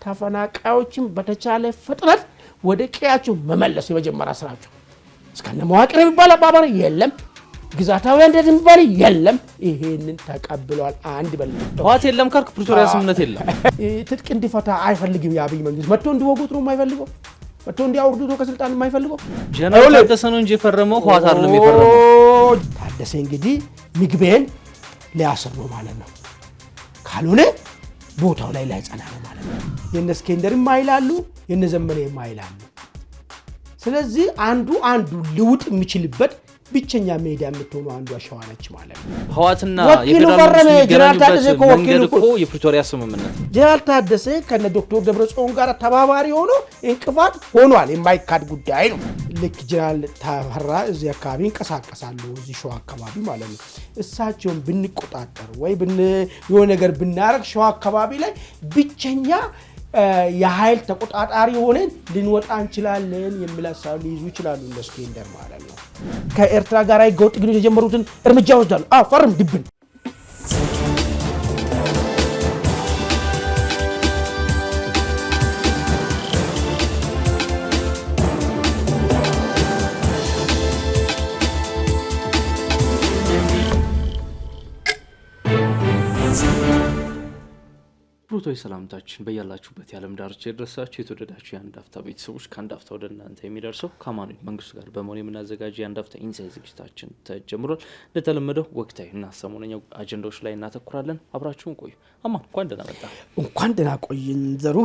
ተፈናቃዮችን በተቻለ ፍጥነት ወደ ቀያቸው መመለስ የመጀመሪያ ስራቸው እስከነ መዋቅር የሚባል አባባሪ የለም ግዛታዊ አንድነት የሚባል የለም ይሄንን ተቀብሏል አንድ በልጥ ህዋት የለም ካልክ ፕሪቶሪያ ስምምነት የለም ትጥቅ እንዲፈታ አይፈልግም ያብይ መንግስት መጥቶ እንዲወጉት ነው የማይፈልገው መጥቶ እንዲያወርዱት ነው ከስልጣን የማይፈልገው ጀነራል ታደሰ ነው እንጂ የፈረመው ህዋት አይደለም የፈረመው ታደሰ እንግዲህ ምግቤን ሊያስር ነው ማለት ነው ካልሆነ ቦታው ላይ ጸና ነው ማለት ነው የነ እስኬንደር ማይላሉ የነ ዘመነ ማይላሉ ስለዚህ አንዱ ልውጥ የሚችልበት ብቸኛ ሜዳ የምትሆነው አንዱ አሸዋ ነች ማለት ነው ህዋትና የፌደራል ጀነራል ታደሰ መንገድ እኮ የፕሪቶሪያ ስምምነት ጀነራል ታደሰ ከነ ዶክተር ደብረጽዮን ጋር ተባባሪ ሆኖ እንቅፋት ሆኗል የማይካድ ጉዳይ ነው ልክ ጀነራል ታፈራ እዚህ አካባቢ እንቀሳቀሳሉ እዚህ ሸዋ አካባቢ ማለት ነው እሳቸውን ብንቆጣጠር ወይ የሆነ ነገር ብናረግ ሸዋ አካባቢ ላይ ብቸኛ የኃይል ተቆጣጣሪ ሆነን ልንወጣ እንችላለን የሚል ሐሳብ ሊይዙ ይችላሉ ለስኬንደር ማለት ነው ከኤርትራ ጋር አይገውጥ ግንኙነት የጀመሩትን እርምጃ ወስዳሉ ፈርም ድብን ፕሮቶይ ሰላምታችን በያላችሁበት ያለም ዳርቻ ይድረሳችሁ የተወደዳችሁ የአንድ አፍታ ቤተሰቦች ከአንድ አፍታ ወደ እናንተ የሚደርሰው ከአማኑኤል መንግስቱ ጋር በመሆን የምናዘጋጀው የአንድ አፍታ ኢንሳይት ዝግጅታችን ተጀምሯል እንደተለመደው ወቅታዊ እና ሰሞነኛ አጀንዳዎች ላይ እናተኩራለን አብራችሁን ቆዩ አማን እንኳን ደህና ቆየኝ ዘሩ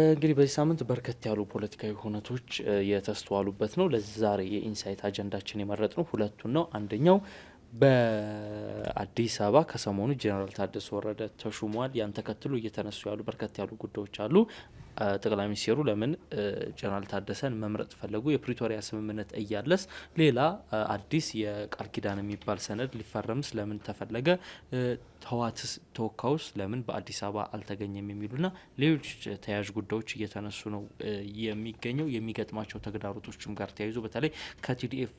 እንግዲህ በዚህ ሳምንት በርከት ያሉ ፖለቲካዊ ሁነቶች የተስተዋሉበት ነው ለዛሬ የኢንሳይት አጀንዳችን የመረጥነው ሁለቱን ነው አንደኛው በአዲስ አበባ ከሰሞኑ ጀነራል ታደሰ ወረደ ተሹሟል ያን ተከትሎ እየተነሱ ያሉ በርከት ያሉ ጉዳዮች አሉ ጠቅላይ ሚኒስትሩ ለምን ጀነራል ታደሰን መምረጥ ፈለጉ የፕሪቶሪያ ስምምነት እያለስ ሌላ አዲስ የቃል ኪዳን የሚባል ሰነድ ሊፈረምስ ለምን ተፈለገ ህዋትስ ተወካዩስ ለምን በአዲስ አበባ አልተገኘም የሚሉና ሌሎች ተያያዥ ጉዳዮች እየተነሱ ነው የሚገኘው የሚገጥማቸው ተግዳሮቶችም ጋር ተያይዞ በተለይ ከቲዲኤፍ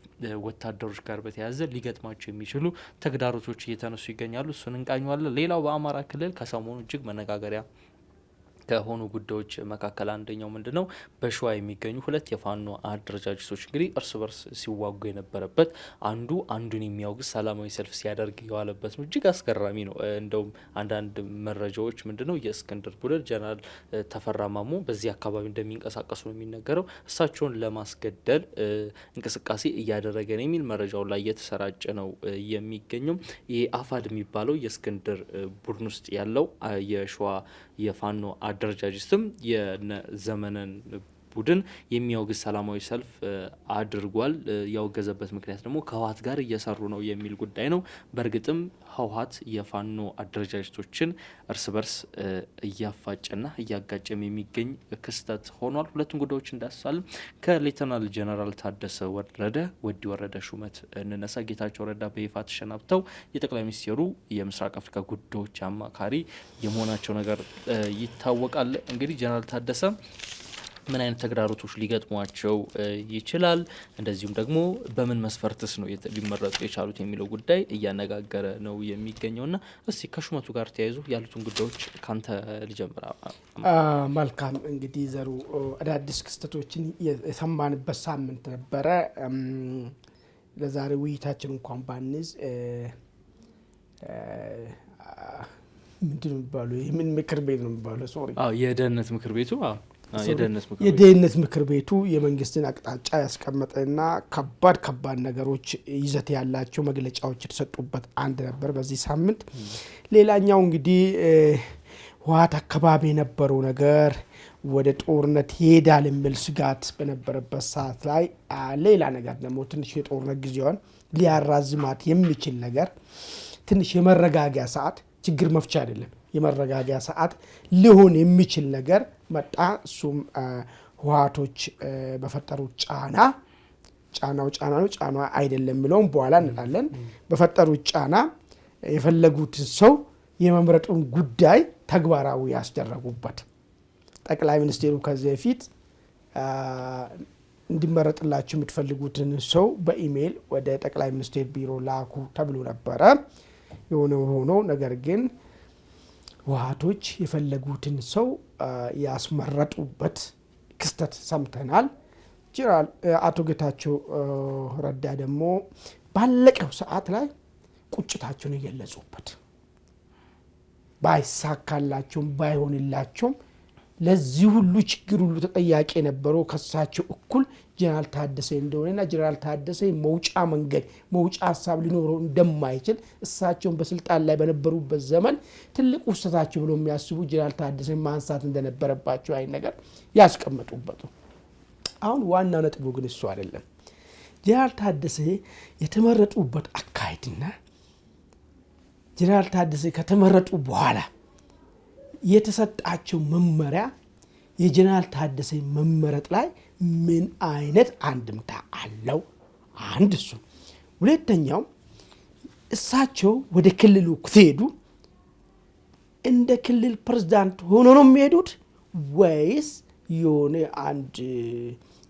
ወታደሮች ጋር በተያያዘ ሊገጥማቸው የሚችሉ ተግዳሮቶች እየተነሱ ይገኛሉ እሱን እንቃኘዋለን ሌላው በአማራ ክልል ከሰሞኑ እጅግ መነጋገሪያ ከሆኑ ጉዳዮች መካከል አንደኛው ምንድነው በሸዋ የሚገኙ ሁለት የፋኖ አደረጃጀቶች እንግዲህ እርስ በርስ ሲዋጉ የነበረበት አንዱን የሚያወግዝ ሰላማዊ ሰልፍ ሲያደርግ የዋለበት ነው እጅግ አስገራሚ ነው እንደውም አንዳንድ መረጃዎች ምንድነው የእስክንድር ቡድን ጀነራል ተፈራ ማሞ በዚህ አካባቢ እንደሚንቀሳቀሱ ነው የሚነገረው እሳቸውን ለማስገደል እንቅስቃሴ እያደረገ ነው የሚል መረጃው ላይ የተሰራጨ ነው የሚገኘው የአፋድ የሚባለው የእስክንድር ቡድን ውስጥ ያለው የሸዋ የፋኖ አደረጃጀትም የዘመነን ቡድን የሚያወግዝ ሰላማዊ ሰልፍ አድርጓል ያወገዘበት ምክንያት ደግሞ ከህዋት ጋር እየሰሩ ነው የሚል ጉዳይ ነው በእርግጥም ህዋት የፋኖ አደረጃጀቶችን እርስ በርስ እያፋጨና እያጋጨም የሚገኝ ክስተት ሆኗል ሁለቱም ጉዳዮች እንዳስሳለን ከሌተናል ጀነራል ታደሰ ወረደ ሹመት እንነሳ ጌታቸው ረዳ በይፋ ተሸናብተው የጠቅላይ ሚኒስትሩ የምስራቅ አፍሪካ ጉዳዮች አማካሪ የመሆናቸው ነገር ይታወቃል እንግዲህ ጀነራል ታደሰ ምን አይነት ተግዳሮቶች ሊገጥሟቸው ይችላል እንደዚሁም ደግሞ በምን መስፈርትስ ነው ሊመረጡ የቻሉት የሚለው ጉዳይ እያነጋገረ ነው የሚገኘውና እስቲ ከሹመቱ ጋር ተያይዞ ያሉትን ጉዳዮች ካንተ ልጀምራ መልካም እንግዲህ ዘሩ አዳዲስ ክስተቶችን የሰማንበት ሳምንት ነበረ ለዛሬ ውይይታችን እንኳን ባንዝ ምንድነው የሚባለው የምን ምክር ቤት ነው የሚባለው ሶሪ የደህንነት ምክር ቤቱ የደህንነት ምክር ቤቱ የመንግስትን አቅጣጫ ያስቀመጠና ከባድ ነገሮች ይዘት ያላቸው መግለጫዎች የተሰጡበት አንድ ነበር በዚህ ሳምንት ሌላኛው እንግዲህ ህዋት አካባቢ የነበረው ነገር ወደ ጦርነት ይሄዳል የሚል ስጋት በነበረበት ሰዓት ላይ ሌላ ነገር ደግሞ ትንሽ የጦርነት ጊዜውን ሊያራዝማት የሚችል ነገር ትንሽ የመረጋጋያ ሰዓት ችግር መፍቻ አይደለም የመረጋጋያ ሰዓት ሊሆን የሚችል ነገር መጣ እሱም ህዋቶች በፈጠሩት ጫና አይደለም የሚለውን በኋላ እንላለን በፈጠሩት ጫና የፈለጉትን ሰው የመምረጡን ጉዳይ ተግባራዊ ያስደረጉበት ጠቅላይ ሚኒስትሩ ከዚህ በፊት እንዲመረጥላችሁ የምትፈልጉትን ሰው በኢሜል ወደ ጠቅላይ ሚኒስትር ቢሮ ላኩ ተብሎ ነበረ የሆነ ሆኖ ነገር ግን ህወሓቶች የፈለጉትን ሰው ያስመረጡበት ክስተት ሰምተናል። ጀነራል አቶ ጌታቸው ረዳ ደግሞ ባለቀው ሰዓት ላይ ቁጭታቸውን የገለጹበት ባይሳካላቸውም ባይሆንላቸውም ለዚህ ሁሉ ችግር ሁሉ ተጠያቂ የነበረው ከሳቸው እኩል ጀነራል ታደሰ እንደሆነና ጀነራል ታደሰ መውጫ መንገድ መውጫ ሀሳብ ሊኖረው እንደማይችል እሳቸውን በስልጣን ላይ በነበሩበት ዘመን ትልቅ ውስተታቸው ብሎ የሚያስቡ ጀነራል ታደሰ ማንሳት እንደነበረባቸው አይን ነገር ያስቀመጡበት። አሁን ዋናው ነጥቡ ግን እሱ አይደለም። ጀነራል ታደሰ የተመረጡበት አካሄድና ጀነራል ታደሰ ከተመረጡ በኋላ የተሰጣቸው መመሪያ የጀነራል ታደሰ መመረጥ ላይ ምን አይነት አንድምታ አለው? አንድ እሱ። ሁለተኛው እሳቸው ወደ ክልሉ ሲሄዱ እንደ ክልል ፕሬዝዳንት ሆኖ ነው የሚሄዱት ወይስ የሆነ አንድ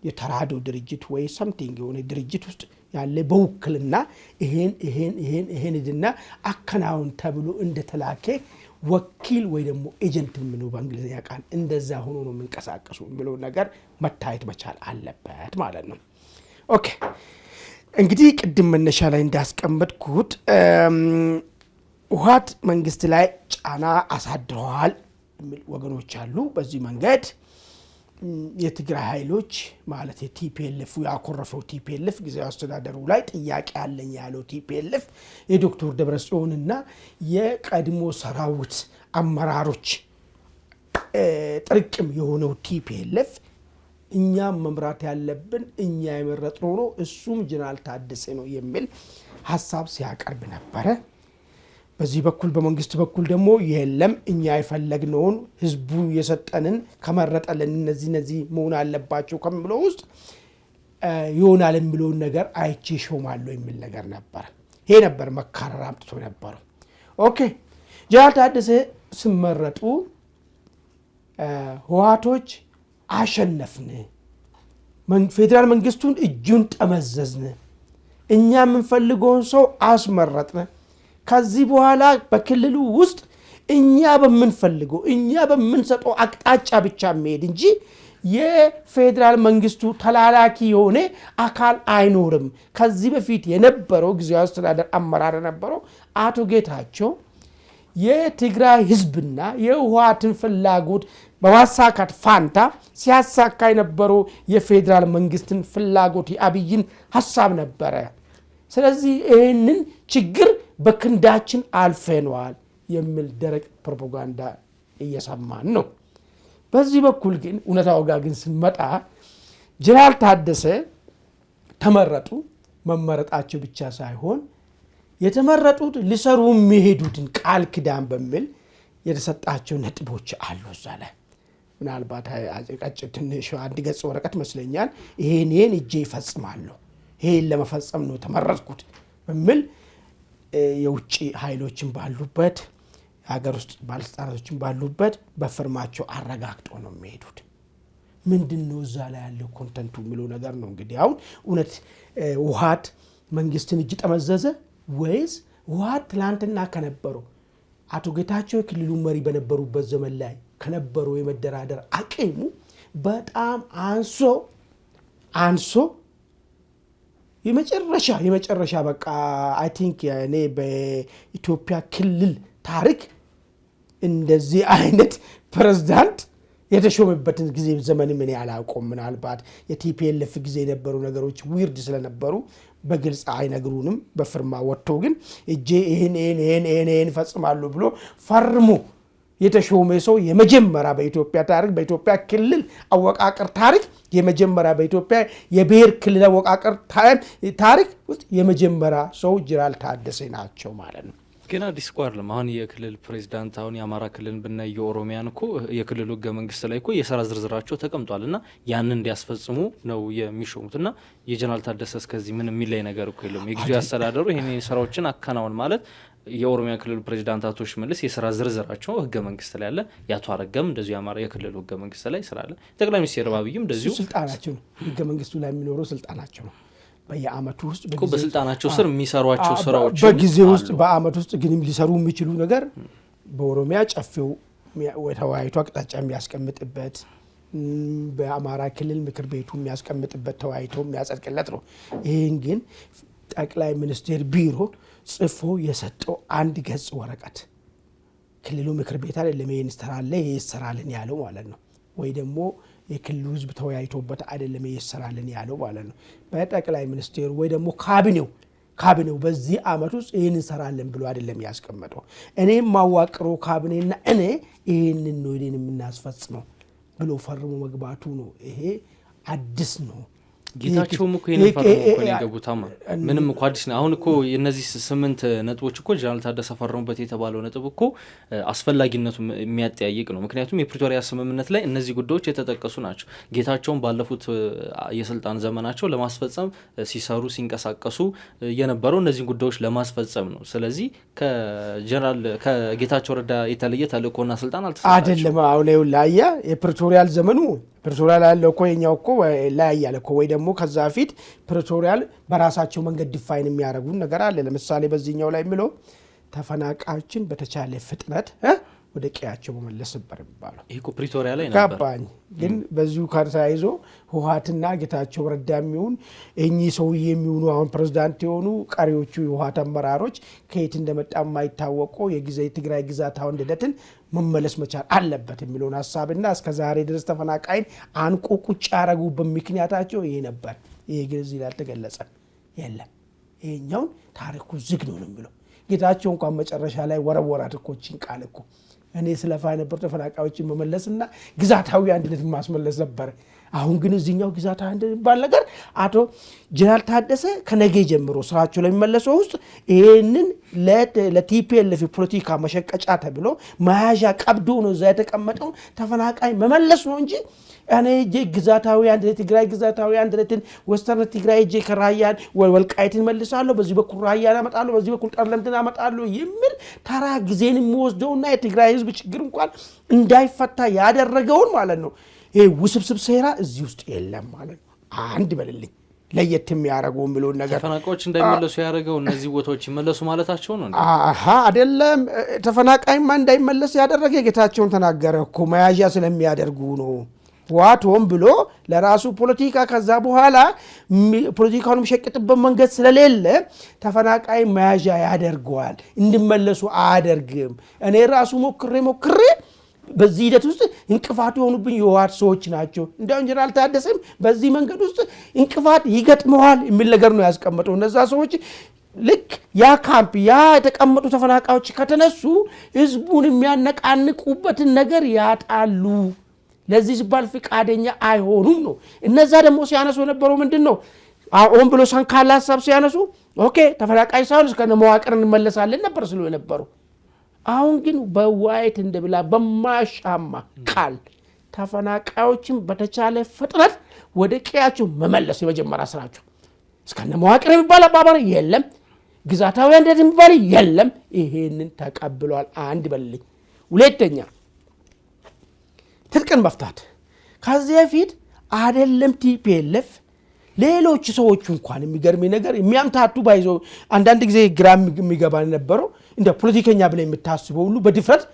የተራዶ ድርጅት ወይ ሰምቲንግ የሆነ ድርጅት ውስጥ ያለ በውክልና ይሄን ድና አከናውን ተብሎ እንደተላከ ወኪል ወይ ደግሞ ኤጀንት ምኑ በእንግሊዝኛ ቃል እንደዛ ሆኖ ነው የሚንቀሳቀሱ የሚለው ነገር መታየት መቻል አለበት ማለት ነው። ኦኬ እንግዲህ ቅድም መነሻ ላይ እንዳስቀመጥኩት ህወሓት መንግስት ላይ ጫና አሳድረዋል የሚል ወገኖች አሉ። በዚህ መንገድ የትግራይ ኃይሎች ማለት የቲፒኤልኤፍ ያኮረፈው ቲፒኤልኤፍ ጊዜያዊ አስተዳደሩ ላይ ጥያቄ አለኝ ያለው ቲፒኤልኤፍ የዶክተር ደብረጽዮንና የቀድሞ ሰራዊት አመራሮች ጥርቅም የሆነው ቲፒኤልኤፍ እኛም መምራት ያለብን እኛ የመረጥነው ነው እሱም ጀነራል ታደሰ ነው የሚል ሐሳብ ሲያቀርብ ነበረ። በዚህ በኩል በመንግስት በኩል ደግሞ የለም እኛ የፈለግነውን ህዝቡ የሰጠንን ከመረጠልን እነዚህ መሆን አለባቸው ከሚለው ውስጥ ይሆናል የሚለውን ነገር አይቼ ሾማለሁ የሚል ነገር ነበር። ይሄ ነበር መካረር አምጥቶ ነበረው። ኦኬ ጀነራል ታደሰ ሲመረጡ ህወሓቶች አሸነፍን፣ ፌዴራል መንግስቱን እጁን ጠመዘዝን፣ እኛ የምንፈልገውን ሰው አስመረጥን፣ ከዚህ በኋላ በክልሉ ውስጥ እኛ በምንፈልገው እኛ በምንሰጠው አቅጣጫ ብቻ መሄድ እንጂ የፌዴራል መንግስቱ ተላላኪ የሆነ አካል አይኖርም። ከዚህ በፊት የነበረው ጊዜያዊ አስተዳደር አመራር የነበረው አቶ ጌታቸው የትግራይ ህዝብና የህወሓትን ፍላጎት በማሳካት ፋንታ ሲያሳካ የነበረው የፌዴራል መንግስትን ፍላጎት የአብይን ሐሳብ ነበረ። ስለዚህ ይህንን ችግር በክንዳችን አልፈነዋል የሚል ደረቅ ፕሮፓጋንዳ እየሰማን ነው። በዚህ በኩል ግን እውነታው ጋር ግን ስንመጣ ጀነራል ታደሰ ተመረጡ። መመረጣቸው ብቻ ሳይሆን የተመረጡት ሊሰሩ የሚሄዱትን ቃል ኪዳን በሚል የተሰጣቸው ነጥቦች አሉ። እዛ ላይ ምናልባት ትንሽ አንድ ገጽ ወረቀት መስለኛል ይሄን እጄ ይፈጽማለሁ ይሄን ለመፈጸም ነው ተመረጥኩት በሚል የውጭ ኃይሎችን ባሉበት ሀገር ውስጥ ባለስልጣናቶችን ባሉበት በፍርማቸው አረጋግጠው ነው የሚሄዱት። ምንድነው እዛ ላይ ያለው ኮንተንቱ የሚለው ነገር ነው። እንግዲህ አሁን እውነት ህወሓት መንግስትን እጅ ጠመዘዘ ወይስ ህወሓት ትላንትና ከነበረው አቶ ጌታቸው የክልሉ መሪ በነበሩበት ዘመን ላይ ከነበረው የመደራደር አቅሙ በጣም አንሶ የመጨረሻ በቃ አይ ቲንክ እኔ በኢትዮጵያ ክልል ታሪክ እንደዚህ አይነት ፕሬዝዳንት የተሾመበትን ጊዜ ዘመን ምን ያላቆም ምናልባት የቲፒኤልኤፍ ጊዜ የነበሩ ነገሮች ዊርድ ስለነበሩ በግልጽ አይነግሩንም። በፍርማ ወጥቶ ግን እጄ ይሄን ፈጽማሉ ብሎ ፈርሞ የተሾመ ሰው የመጀመሪያ በኢትዮጵያ ታሪክ በኢትዮጵያ ክልል አወቃቀር ታሪክ የመጀመሪያ በኢትዮጵያ የብሔር ክልል አወቃቀር ታሪክ ውስጥ የመጀመሪያ ሰው ጀነራል ታደሰ ናቸው ማለት ነው። ግን አዲስ ቋርለም አሁን የክልል ፕሬዝዳንት አሁን የአማራ ክልልን ብናይ የኦሮሚያን እኮ የክልሉ ህገ መንግስት ላይ እኮ የስራ ዝርዝራቸው ተቀምጧልና ያንን እንዲያስፈጽሙ ነው የሚሾሙትና የጀነራል ታደሰ እስከዚህ ምን የሚለይ ነገር እኮ የለም። የጊዜው አስተዳደሩ ይሄን ስራዎችን አከናውን ማለት የኦሮሚያ ክልል ፕሬዝዳንት አቶ ሽመልስ የስራ ዝርዝራቸው ህገ መንግስት ላይ አለ። ያቶ አረጋም እንደዚሁ የአማራ የክልሉ ህገ መንግስት ላይ ስላለ ጠቅላይ ሚኒስትር አብይም እንደዚሁ ስልጣናቸው ነው ህገ መንግስቱ ላይ የሚኖረው ስልጣናቸው ነው። በየአመቱ ውስጥ በስልጣናቸው ስር የሚሰሯቸው ስራዎች በጊዜ ውስጥ በአመት ውስጥ ግን ሊሰሩ የሚችሉ ነገር በኦሮሚያ ጨፌው ተወያይቶ አቅጣጫ የሚያስቀምጥበት በአማራ ክልል ምክር ቤቱ የሚያስቀምጥበት ተወያይቶ የሚያጸድቅለት ነው። ይህን ግን ጠቅላይ ሚኒስቴር ቢሮ ጽፎ የሰጠው አንድ ገጽ ወረቀት ክልሉ ምክር ቤት አይደለም ይሄን ይሰራል ይሄ ይሰራልን ያለው ማለት ነው። ወይ ደግሞ የክልሉ ህዝብ ተወያይቶበት አይደለም ይሄ ይሰራልን ያለው ማለት ነው። በጠቅላይ ሚኒስቴሩ ወይ ደግሞ ካቢኔው በዚህ አመት ውስጥ ይሄን እንሰራለን ብሎ አይደለም ያስቀመጠው። እኔም ማዋቅረው ካቢኔና እኔ ይሄንን ነው የምናስፈጽመው ብሎ ፈርሞ መግባቱ ነው። ይሄ አዲስ ነው። ጌታቸውም እኮ ይሄን ፈርሞ እኮ የገቡታማ ምንም እኮ አዲስ ነው። አሁን እኮ እነዚህ 8 ነጥቦች እኮ ጀነራል ታደሰ ፈረሙበት የተባለው ነጥብ እኮ አስፈላጊነቱ የሚያጠያይቅ ነው። ምክንያቱም የፕሪቶሪያ ስምምነት ላይ እነዚህ ጉዳዮች የተጠቀሱ ናቸው። ጌታቸውም ባለፉት የስልጣን ዘመናቸው ለማስፈጸም ሲሰሩ ሲንቀሳቀሱ የነበረው እነዚህ ጉዳዮች ለማስፈጸም ነው። ስለዚህ ከጌታቸው ረዳ የተለየ ተልእኮና ስልጣን አልተሰጣቸውም አይደለም። አሁን ይኸውልህ የፕሪቶሪያል ዘመኑ ፕሪቶሪያል ያለው እኮ የኛው እኮ ላይ ያለ እኮ ወይ ደግሞ ከዛ ፊት ፕሪቶሪያል በራሳቸው መንገድ ዲፋይን የሚያደርጉ ነገር አለ። ለምሳሌ በዚህኛው ላይ የሚለው ተፈናቃዮችን በተቻለ ፍጥነት ወደ ቀያቸው መመለስ ነበር የሚባለው። ይሄ እኮ ፕሪቶሪያ ላይ ነበር ገባኝ። ግን በዚሁ ተያይዞ ህወሓትና ጌታቸው ረዳ የሚሆን እኚህ ሰውዬ የሚሆኑ አሁን ፕሬዝዳንት የሆኑ ቀሪዎቹ የህወሓት አመራሮች ከየት እንደመጣ የማይታወቀው የትግራይ ግዛት አሁን ሂደትን መመለስ መቻል አለበት የሚለውን ሀሳብና እስከ ዛሬ ድረስ ተፈናቃይን አንቆ ቁጭ ያደረጉበት ምክንያታቸው ይሄ ነበር። ይሄ ግን እዚህ ላይ አልተገለጸም። የለም ይሄኛውን ታሪኩ ዝግ ነው የሚለው። ጌታቸው እንኳን መጨረሻ ላይ ወረወራት እኮ እቺን ቃል እኮ እኔ ስለፋ ነበር ተፈናቃዮችን መመለስና ግዛታዊ አንድነት ማስመለስ ነበር። አሁን ግን እዚህኛው ግዛታዊ አንድነት ባል ነገር አቶ ጀነራል ታደሰ ከነገ ጀምሮ ስራቸው ለሚመለሰው ውስጥ ይሄንን ለቲፒኤልኤፍ ፖለቲካ መሸቀጫ ተብሎ መያዣ ቀብዶ ነው እዛ የተቀመጠው ተፈናቃይ መመለስ ነው እንጂ እኔ ግዛታዊ አንድነት ትግራይ ግዛታዊ አንድነትን ወስተርን ትግራይ ከራያን ወልቃይትን መልሳለሁ በዚህ በኩል ራያን አመጣለሁ በዚህ በኩል ጠርለምትን አመጣለሁ የሚል ተራ ጊዜን የሚወስደውና የትግራይ ህዝብ ችግር እንኳን እንዳይፈታ ያደረገውን ማለት ነው። ይሄ ውስብስብ ሴራ እዚህ ውስጥ የለም ማለት ነው። አንድ በልልኝ ለየት የሚያደርገው የሚለውን ነገር ተፈናቃዮች እንዳይመለሱ ያደረገው እነዚህ ቦታዎች ይመለሱ ማለታቸው ነው። አይደለም ተፈናቃይማ እንዳይመለስ ያደረገ ጌታቸውን ተናገረ እኮ መያዣ ስለሚያደርጉ ነው። ዋቶም ብሎ ለራሱ ፖለቲካ ከዛ በኋላ ፖለቲካውን የሚሸቅጥበት መንገድ ስለሌለ ተፈናቃይ መያዣ ያደርገዋል እንዲመለሱ አያደርግም። እኔ ራሱ ሞክሬ በዚህ ሂደት ውስጥ እንቅፋት የሆኑብኝ የህወሓት ሰዎች ናቸው። እንደው ጀነራል ታደሰም በዚህ መንገድ ውስጥ እንቅፋት ይገጥመዋል የሚል ነገር ነው ያስቀመጠው። እነዛ ሰዎች ልክ ያ ካምፕ ያ የተቀመጡ ተፈናቃዮች ከተነሱ ህዝቡን የሚያነቃንቁበትን ነገር ያጣሉ። ለዚህ ሲባል ፍቃደኛ አይሆኑም ነው። እነዛ ደግሞ ሲያነሱ የነበረው ምንድን ነው? አሁን ብሎ ሰንካላ ሀሳብ ሲያነሱ ኦኬ ተፈናቃይ ሳይሆን እስከነ መዋቅር እንመለሳለን ነበር ስሉ የነበረው። አሁን ግን በዋይት እንደብላ በማሻማ ቃል ተፈናቃዮችን በተቻለ ፍጥነት ወደ ቀያቸው መመለስ የመጀመሪያ ስራቸው። እስከነ መዋቅር የሚባል አባባል የለም፣ ግዛታዊ አንድነት የሚባል የለም። ይሄንን ተቀብሏል። አንድ በልልኝ። ሁለተኛ ትጥቅን መፍታት ከዚህ በፊት አይደለም ቲፒኤልኤፍ ሌሎች ሰዎች እንኳን የሚገርም ነገር የሚያምታቱ ባይዘው አንዳንድ ጊዜ ግራም የሚገባ ነበረው እንደ ፖለቲከኛ ብለ የምታስበው ሁሉ በድፍረት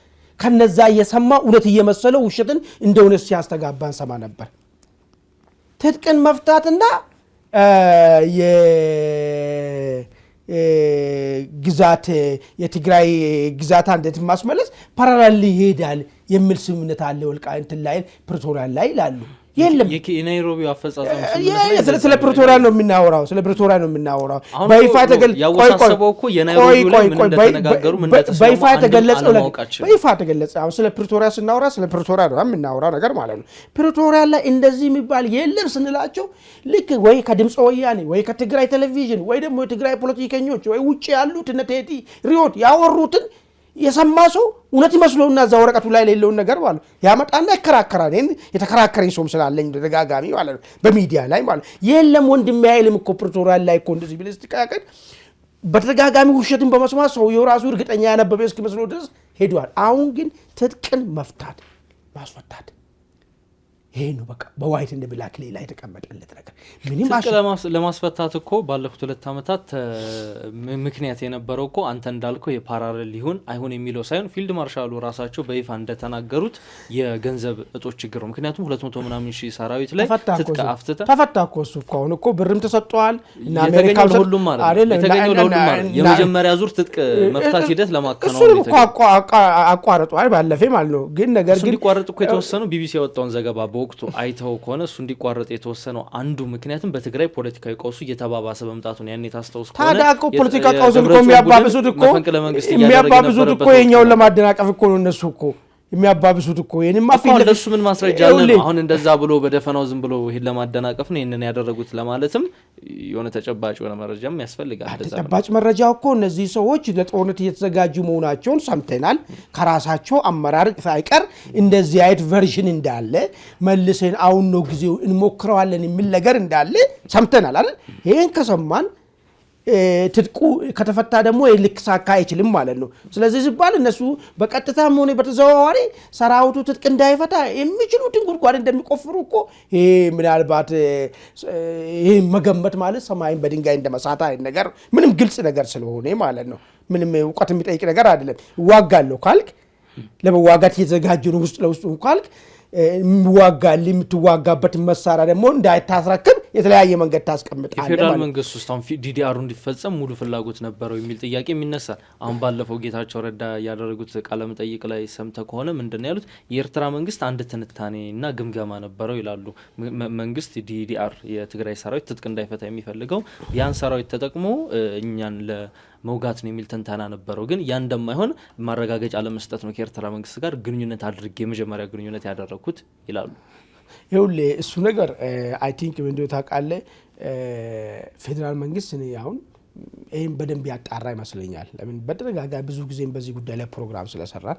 ከነዛ እየሰማ እውነት እየመሰለው ውሸትን እንደ እውነት ሲያስተጋባን ሰማ ነበር። ትጥቅን መፍታትና ግዛት የትግራይ ግዛት አንድነት ማስመለስ ፓራላል ይሄዳል የሚል ስምምነት አለ ወልቃይት ላይ ፕሪቶሪያ ላይ ይላሉ። የለም የናይሮቢ አፈጻጸም ስለ ፕሪቶሪያ ነው የምናወራው። ስለ ፕሪቶሪያ ነው የምናወራው። በይፋ ያወሳሰበው እኮ የናይሮቢው ላይ ምን እንደተነጋገሩ ምን እንደተሰማው በይፋ ተገለጸ። አሁን ስለ ፕሪቶሪያ ስናወራ ስለ ፕሪቶሪያ ነው የምናወራው ነገር ማለት ነው። ፕሪቶሪያ ላይ እንደዚህ የሚባል የለም ስንላቸው ልክ ወይ ከድምፅ ወያኔ ወይ ከትግራይ ቴሌቪዥን ወይ ደግሞ የትግራይ ፖለቲከኞች ወይ ውጭ ያሉት እነ ቴዲ ሪዮት ያወሩትን የሰማ ሰው እውነት ይመስለውና እዛ ወረቀቱ ላይ ሌለውን ነገር ማለት ያመጣና ይከራከራል። የተከራከረኝ ሰውም ስላለኝ ደጋጋሚ ማለት ነው በሚዲያ ላይ ማለት የለም ወንድም ያይልም እኮ ፕሪቶሪያ ላይ እኮ እንደዚህ ቢልስ ተቃቀድ በተደጋጋሚ ውሸትን በመስማት ሰው የራሱ እርግጠኛ ያነበበ እስኪመስለው ድረስ ሄዷል። አሁን ግን ትጥቅን መፍታት ማስፈታት ይሄ ነው በቃ በዋይት እንደ ብላክ ላይ ተቀመጠለት ነገር ምንም ለማስፈታት እኮ ባለፉት 2 አመታት ምክንያት የነበረው እኮ አንተ እንዳልከው የፓራሌል ሊሆን አይሆን የሚለው ሳይሆን ፊልድ ማርሻሉ ራሳቸው በይፋ እንደተናገሩት የገንዘብ እጦች ችግር ነው። ምክንያቱም 200 ምናምን ሺህ ሰራዊት ላይ ትጥቅ አፍተታ ተፈታ እኮ እሱ እኮ አሁን እኮ ብርም ተሰጥቷል እና አሜሪካ ሁሉም ማለት የተገኘው ለሁሉም ማለት የመጀመሪያ ዙር ትጥቅ መፍታት ሂደት ለማከናወን እሱ እኮ አቋርጧል ባለፈ ማለት ነው። ግን ነገር ግን እንዲቋረጥ እኮ የተወሰነው ቢቢሲ ያወጣውን ዘገባ በወቅቱ አይተው ከሆነ እሱ እንዲቋረጥ የተወሰነው አንዱ ምክንያቱም በትግራይ ፖለቲካዊ ቀውሱ እየተባባሰ መምጣቱን ያኔ ታስተውስ ከሆነ ታዲያ እኮ ፖለቲካ ቀውሱን እኮ የሚያባብሱት እኮ የኛውን ለማደናቀፍ እኮ ነው እነሱ እኮ የሚያባብሱት እኮ የኔማ ፊልም ለሱ ምን ማስረጃ አለ? አሁን እንደዛ ብሎ በደፈናው ዝም ብሎ ይሄን ለማደናቀፍ ነው ይሄንን ያደረጉት ለማለትም የሆነ ተጨባጭ የሆነ መረጃም ያስፈልጋል። ተጨባጭ መረጃው እኮ እነዚህ ሰዎች ለጦርነት እየተዘጋጁ መሆናቸውን ሰምተናል። ከራሳቸው አመራር ሳይቀር እንደዚህ አይነት ቨርዥን እንዳለ መልሰን አሁን ነው ጊዜው እንሞክረዋለን የሚል ነገር እንዳለ ሰምተናል አይደል? ይሄን ከሰማን ትጥቁ ከተፈታ ደግሞ ልክሳካ አይችልም ማለት ነው። ስለዚህ ሲባል እነሱ በቀጥታም ሆነ በተዘዋዋሪ ሰራዊቱ ትጥቅ እንዳይፈታ የሚችሉትን ጉድጓድ እንደሚቆፍሩ እኮ ይሄ ምናልባት ይሄ መገመት ማለት ሰማይን በድንጋይ እንደመሳታ ነገር ምንም ግልጽ ነገር ስለሆነ ማለት ነው። ምንም እውቀት የሚጠይቅ ነገር አይደለም። ይዋጋለሁ ካልክ ለመዋጋት እየተዘጋጁ ነው ውስጥ ለውስጥ ካልክ የሚዋጋል የምትዋጋበት መሳሪያ ደግሞ እንዳይታስረክብ የተለያየ መንገድ ታስቀምጣለህ። የፌደራል መንግስት ውስጥ አሁን ዲዲአሩ እንዲፈጸም ሙሉ ፍላጎት ነበረው የሚል ጥያቄ የሚነሳል። አሁን ባለፈው ጌታቸው ረዳ ያደረጉት ቃለ መጠይቅ ላይ ሰምተ ከሆነ ምንድነው ያሉት? የኤርትራ መንግስት አንድ ትንታኔና ግምገማ ነበረው ይላሉ። መንግስት ዲዲአር የትግራይ ሰራዊት ትጥቅ እንዳይፈታ የሚፈልገው ያን ሰራዊት ተጠቅሞ እኛን ለመውጋት ነው የሚል ትንታኔ ነበረው። ግን ያ እንደማይሆን ማረጋገጫ ለመስጠት ነው ከኤርትራ መንግስት ጋር ግንኙነት አድርጌ የመጀመሪያ ግንኙነት ያደረኩት ይላሉ። ይውል እሱ ነገር አይ ቲንክ ምን እንደው ታውቃለህ ፌደራል መንግስት ነው አሁን ይሄን በደንብ ያጣራ ይመስለኛል። ለምን በተደጋጋሚ ብዙ ጊዜ በዚህ ጉዳይ ላይ ፕሮግራም ስለሰራን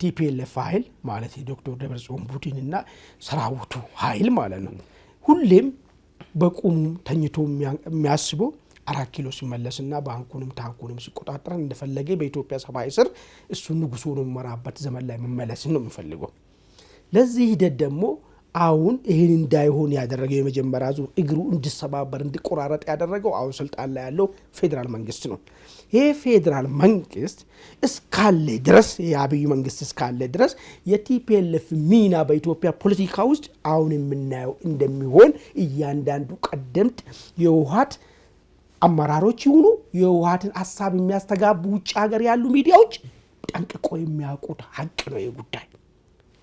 ቲፒኤልኤፍ ኃይል ማለት ዶክተር ደብረጽዮን ቡድን እና ሰራዊቱ ኃይል ማለት ነው ሁሌም በቁሙ ተኝቶ የሚያስበው 4 ኪሎ ሲመለስና ባንኩንም ታንኩንም ሲቆጣጠር እንደፈለገ በኢትዮጵያ ሰማይ ስር እሱ ንጉስ ሆኖ መራበት ዘመን ላይ መመለስ ነው የሚፈልገው። ለዚህ ሂደት ደግሞ አሁን ይሄን እንዳይሆን ያደረገው የመጀመሪያ ዙር እግሩ እንዲሰባበር እንዲቆራረጥ ያደረገው አሁን ስልጣን ላይ ያለው ፌደራል መንግስት ነው። ይሄ ፌደራል መንግስት እስካለ ድረስ የአብይ መንግስት እስካለ ድረስ የቲፒኤልኤፍ ሚና በኢትዮጵያ ፖለቲካ ውስጥ አሁን የምናየው እንደሚሆን እያንዳንዱ ቀደምት የውሃት አመራሮች ይሁኑ የውሃትን ሐሳብ የሚያስተጋቡ ውጭ ሀገር ያሉ ሚዲያዎች ጠንቅቆ የሚያውቁት ሀቅ ነው የጉዳይ።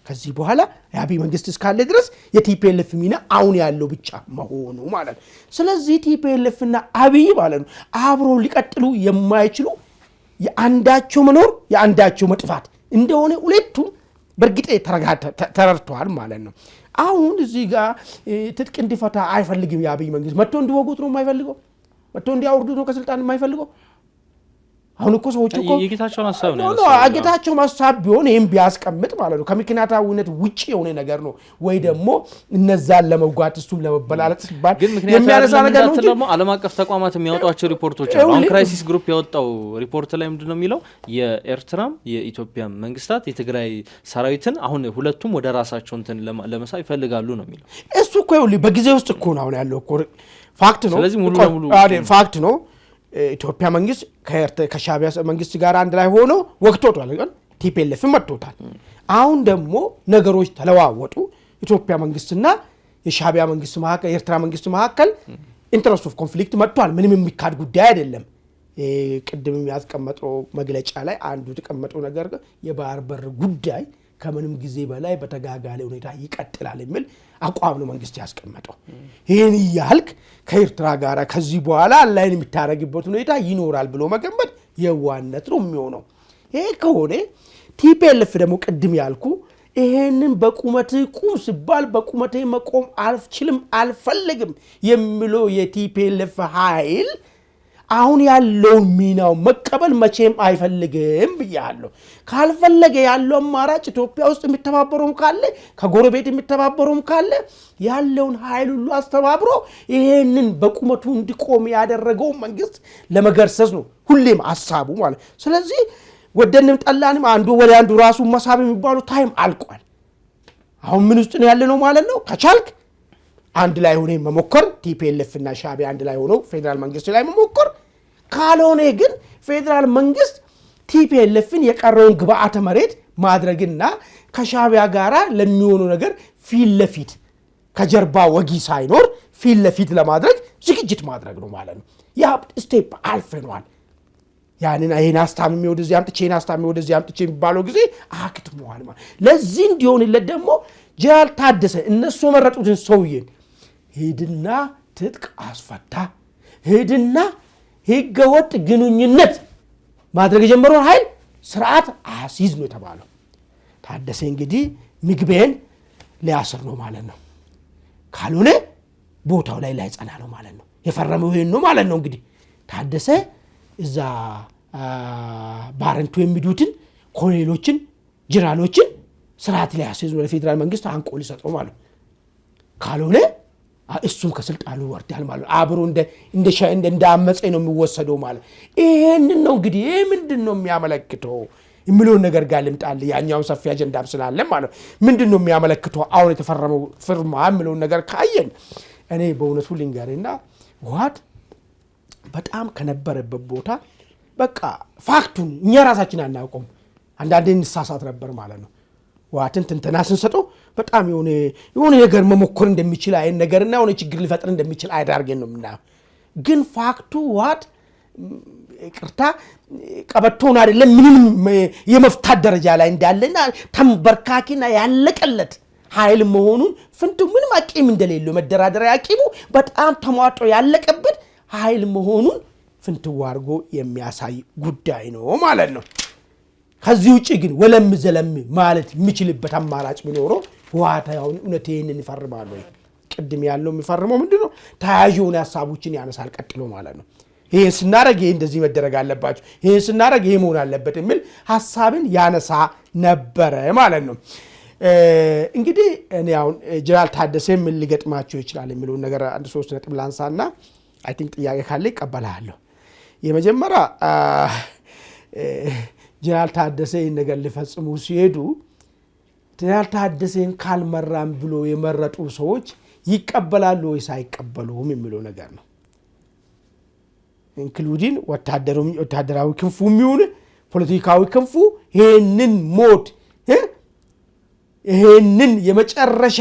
ከዚህ በኋላ የአብይ መንግስት እስካለ ድረስ የቲፒኤልኤፍ ሚና አሁን ያለው ብቻ መሆኑ ማለት ነው። ስለዚህ ቲፒኤልኤፍ እና አብይ ማለት ነው አብሮ ሊቀጥሉ የማይችሉ የአንዳቸው መኖር የአንዳቸው መጥፋት እንደሆነ ሁለቱም በርግጥ ተረድተዋል ማለት ነው። አሁን እዚህ ጋር ትጥቅ እንዲፈታ አይፈልግም የአብይ መንግስት። መጥቶ እንዲወጉት ነው የማይፈልገው። መጥቶ እንዲያወርዱ ነው ከስልጣን የማይፈልገው። አሁን እኮ ሰዎች እኮ የጌታቸውን ሐሳብ ነው አጌታቸው ሐሳብ ቢሆን ይሄን ቢያስቀምጥ ማለት ነው ከምክንያታዊነት ውጪ የሆነ ነገር ነው ወይ ደግሞ እነዛን ለመጓት እሱም ለመበላለጥ ሲባል የሚያነሳ ነገር ነው እንጂ ደግሞ ዓለም አቀፍ ተቋማት የሚያወጧቸው ሪፖርቶች አሉ። አሁን ክራይሲስ ግሩፕ ያወጣው ሪፖርት ላይ ምንድነው የሚለው? የኤርትራም የኢትዮጵያ መንግስታት የትግራይ ሰራዊትን አሁን ሁለቱም ወደ ራሳቸው እንትን ለመሳብ ይፈልጋሉ ነው የሚለው። እሱ እኮ ይኸውልህ በጊዜ ውስጥ እኮ ነው አሁን ያለው እኮ ፋክት ነው። ስለዚህ ሙሉ ለሙሉ ፋክት ነው። ኢትዮጵያ መንግስት ከሻቢያ መንግስት ጋር አንድ ላይ ሆኖ ወቅቶታል። ቲፒኤልኤፍ መጥቶታል። አሁን ደግሞ ነገሮች ተለዋወጡ። ኢትዮጵያ መንግስትና የሻቢያ መንግስት መካከል የኤርትራ መንግስት መካከል ኢንተረስት ኦፍ ኮንፍሊክት መጥቷል። ምንም የሚካድ ጉዳይ አይደለም። ቅድም ያስቀመጠው መግለጫ ላይ አንዱ የተቀመጠው ነገር የባህር በር ጉዳይ ከምንም ጊዜ በላይ በተጋጋለ ሁኔታ ይቀጥላል የሚል አቋም ነው መንግስት ያስቀመጠው። ይሄን ያልክ ከኤርትራ ጋር ከዚህ በኋላ ላይን የሚታረግበት ሁኔታ ይኖራል ብሎ መገመት የዋነት ነው የሚሆነው። ይሄ ከሆነ ቲፒኤልኤፍ ደግሞ ቅድም ያልኩ ይሄንን በቁመት ቁም ሲባል በቁመቴ መቆም አልችልም አልፈልግም የሚለው የቲፒኤልኤፍ ኃይል አሁን ያለው ሚናው መቀበል መቼም አይፈልግም ብያለሁ። ካልፈለገ ያለው አማራጭ ኢትዮጵያ ውስጥ የሚተባበሩም ካለ ከጎረቤት የሚተባበሩም ካለ ያለውን ኃይል ሁሉ አስተባብሮ ይሄንን በቁመቱ እንዲቆም ያደረገው መንግስት ለመገርሰስ ነው ሁሌም ሐሳቡ ማለት። ስለዚህ ወደንም ጠላንም አንዱ ወደ አንዱ ራሱ መሳብ የሚባሉ ታይም አልቋል። አሁን ምን ውስጥ ነው ያለነው ማለት ነው? ከቻልክ አንድ ላይ ሆነ መሞከር ቲፒኤልኤፍ እና ሻዕቢያ አንድ ላይ ሆነው ፌደራል መንግስት ላይ መሞከር፣ ካልሆነ ግን ፌደራል መንግስት ቲፒኤልኤፍን የቀረውን ግብአተ መሬት ማድረግና ከሻዕቢያ ጋራ ለሚሆነው ነገር ፊት ለፊት ከጀርባ ወጊ ሳይኖር ፊት ለፊት ለማድረግ ዝግጅት ማድረግ ነው ማለት ነው። ያ ስቴፕ አልፈኗል። ያንን ይሄን አስታምሜ ወደዚህ አምጥቼ ይሄን አስታምሜ ወደዚህ አምጥቼ የሚባለው ጊዜ አክትሟል ማለት። ለዚህ እንዲሆንለት ደግሞ ጀነራል ታደሰ እነሱ መረጡትን ሰውዬን ሄድና ትጥቅ አስፈታ፣ ሄድና ህገወጥ ግንኙነት ማድረግ የጀመረውን ኃይል ስርዓት አስይዝ ነው የተባለው። ታደሰ እንግዲህ ምግቤን ሊያስር ነው ማለት ነው። ካልሆነ ቦታው ላይ ላይጸና ነው ማለት ነው። የፈረመው ይሄን ነው ማለት ነው። እንግዲህ ታደሰ እዛ ባረንቱ የሚዱትን ኮሎኔሎችን ጀነራሎችን ስርዓት ላይ አስይዝ ነው ለፌደራል መንግስት አንቆ ሊሰጠው ማለት። ካልሆነ እሱም ከስልጣኑ ይወርዳል ማለት። አብሮ እንደ አመፀ ነው የሚወሰደው ማለት። ይሄንን ነው እንግዲህ ይሄ ምንድነው የሚያመለክተው የሚለውን ነገር ጋር ልምጣል። ያኛውን ሰፊ አጀንዳም ስላለ ማለት ምንድነው የሚያመለክተው አሁን የተፈረመው ፍርማ የሚለውን ነገር ካየን እኔ በእውነቱ ልንገርና ህወሓት በጣም ከነበረበት ቦታ በቃ ፋክቱን እኛ ራሳችን አናውቀውም። አንዳንዴ እንሳሳት ነበር ማለት ነው። ህወሓትን ትንተና ስንሰጠው በጣም የሆነ ነገር መሞከር እንደሚችል አይን ነገርና የሆነ ችግር ሊፈጥር እንደሚችል አይዳርገን ነው ምናምን። ግን ፋክቱ ህወሓት ቅርታ ቀበቶን አይደለም ምንም የመፍታት ደረጃ ላይ እንዳለና ተንበርካኪና ያለቀለት ኃይል መሆኑን ፍንቱ ምንም አቂም እንደሌለው መደራደሪያ አቂሙ በጣም ተሟጦ ያለቀበት ኃይል መሆኑን ፍንትው አድርጎ የሚያሳይ ጉዳይ ነው ማለት ነው። ከዚህ ውጪ ግን ወለም ዘለም ማለት የሚችልበት አማራጭ ቢኖረው ህወሓት አሁን እውነቴን ይፈርማል ወይ? ቅድም ያለው የሚፈርመው ምንድነው? ተያያዥ የሆነ ሐሳቦችን ያነሳል ቀጥሎ ማለት ነው። ይሄን ስናረግ ይሄ እንደዚህ መደረግ አለባቸው፣ ይሄን ስናረግ ይሄ መሆን አለበት የሚል ሐሳብን ያነሳ ነበረ ማለት ነው። እንግዲህ እኔ አሁን ጀነራል ታደሰ ምን ሊገጥማቸው ይችላል የሚለው ነገር አንድ 3 ነጥብ ላንሳና አይ ቲንክ ጥያቄ ካለ ይቀበላለሁ። የመጀመሪያ ጀነራል ታደሰ ይህን ነገር ሊፈጽሙ ሲሄዱ ጀነራል ታደሰን ካልመራም ብሎ የመረጡ ሰዎች ይቀበላሉ ወይስ አይቀበሉም የሚለው ነገር ነው። ኢንክሉዲንግ ወታደራዊ ክንፉ የሚሆን ፖለቲካዊ ክንፉ ይሄንን ሞት ይሄንን የመጨረሻ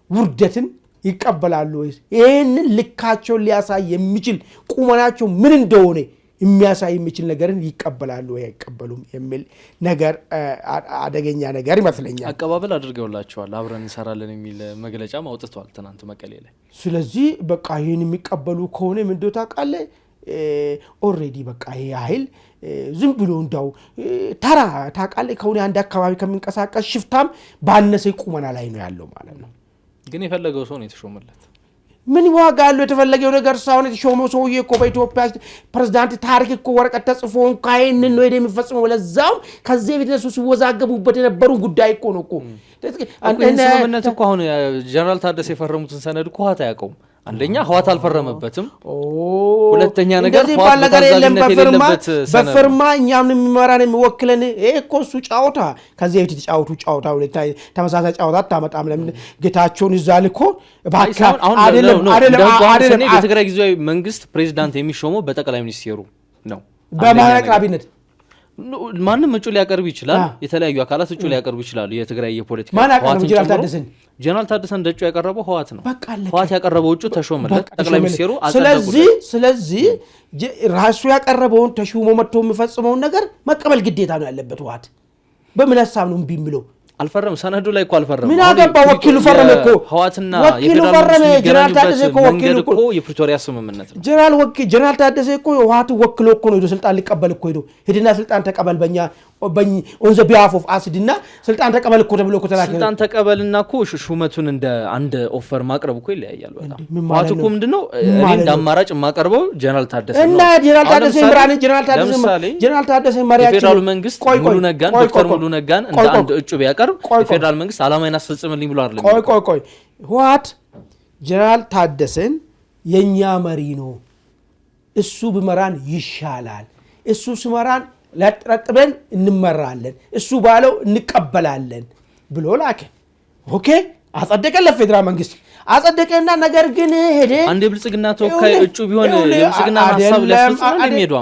ውርደትን ይቀበላሉ ወይስ ይሄንን ልካቸውን ሊያሳይ የሚችል ቁመናቸው ምን እንደሆነ የሚያሳይ የሚችል ነገርን ይቀበላሉ ወይ አይቀበሉም የሚል ነገር አደገኛ ነገር ይመስለኛል። አቀባበል አድርገውላቸዋል፣ አብረን እንሰራለን የሚል መግለጫ አውጥተዋል ትናንት መቀሌ ላይ። ስለዚህ በቃ ይሄን የሚቀበሉ ከሆነ ምን እንደው ታውቃለህ ኦሬዲ በቃ ይሄ ኃይል ዝም ብሎ እንዳው ተራ ታውቃለህ ከሆነ አንድ አካባቢ ከሚንቀሳቀስ ሽፍታም ባነሰ ቁመና ላይ ነው ያለው ማለት ነው። ግን የፈለገው ሰው ነው የተሾመለት። ምን ዋጋ አለው? የተፈለገው ነገር ሳይሆን የተሾመው ሰውዬ እኮ በኢትዮጵያ ፕሬዝዳንት ታሪክ እኮ ወረቀት ተጽፎ እንኳን ነው የሚፈጽመው። ለዛው ከዚህ ቤት እነሱ ሲወዛገቡበት የነበሩ ጉዳይ እኮ ነው እኮ ስምምነት እኮ አሁን ጀነራል ታደሰ የፈረሙትን ሰነድ እኮ ህወሓት አያውቀውም። አንደኛ ህወሓት አልፈረመበትም፣ ሁለተኛ ነገር ህወሓት ነገር የለም በፍርማ እኛም የሚመራን የሚወክለን እኮ እሱ ጫወታ ከዚህ ቤት የተጫወቱ ጫወታ ሁለታይ ተመሳሳይ ጫወታ አታመጣም። ለምን ጌታቸውን ይዛል እኮ አይደለም የትግራይ ጊዜያዊ መንግስት ፕሬዝዳንት የሚሾመው በጠቅላይ ሚኒስቴሩ ነው። በማቅራቢነት ማንም እጩ ሊያቀርብ ይችላል። የተለያዩ አካላት እጩ ሊያቀርቡ ይችላሉ። የትግራይ የፖለቲካ ጀነራል ታደሰን እጩ ያቀረበው ህወሓት ነው። ህወሓት ያቀረበው እጩ ተሾመለት፣ ጠቅላይ ሚኒስቴሩ አጸደቁለት። ስለዚህ ራሱ ያቀረበውን ተሾሞ መጥቶ የሚፈጽመውን ነገር መቀበል ግዴታ ነው ያለበት ህወሓት። በምን ሐሳብ ነው እምቢ የሚለው? አልፈረም፣ ሰነዱ ላይ እኮ አልፈረም። ምን አገባ? ወኪሉ ፈረመ እኮ ህወሓትና የፌደራል ጀነራል ታደሰ እኮ ወኪሉ እኮ የፕሪቶሪያ ስምምነት ነው። ጀነራል ታደሰ እኮ ህወሓት ወክሎ እኮ ነው ሄዶ ስልጣን ሊቀበል እኮ ሄዶ ሄድና ስልጣን ተቀበል በእኛ on the behalf of አስድና ስልጣን ተቀበል እኮ ተብሎ እኮ ተላከ። ስልጣን ተቀበልና እኮ ሹመቱን እንደ አንድ ኦፈር ማቅረብ እኮ ይለያያል በጣም። ህወሓት እኮ ምንድነው እኔ እንደ አማራጭ ማቀርበው ጀነራል ታደሰ ነው እና ጀነራል ታደሰ ይምራን ጀነራል ታደሰ ማሪያችን የፌደራል መንግስት ሙሉ ነጋን ዶክተር ሙሉ ነጋን እንደ አንድ እጩ ቢያቀርብ የፌደራል መንግስት ዓላማዬን አስፈጽምልኝ ብሎ አይደለም። ቆይ ህወሓት ጀነራል ታደሰን የኛ መሪ ነው እሱ ቢመራን ይሻላል፣ እሱ ሲመራን ለጥረጥበን እንመራለን፣ እሱ ባለው እንቀበላለን ብሎ ላከ። ኦኬ አጸደቀ ለፌደራል መንግስት አጸደቀና ነገር ግን ሄደ አንድ የብልጽግና ተወካይ እጩ ቢሆን የብልጽግና ሐሳብ ለፍጹም እንደሚሄደው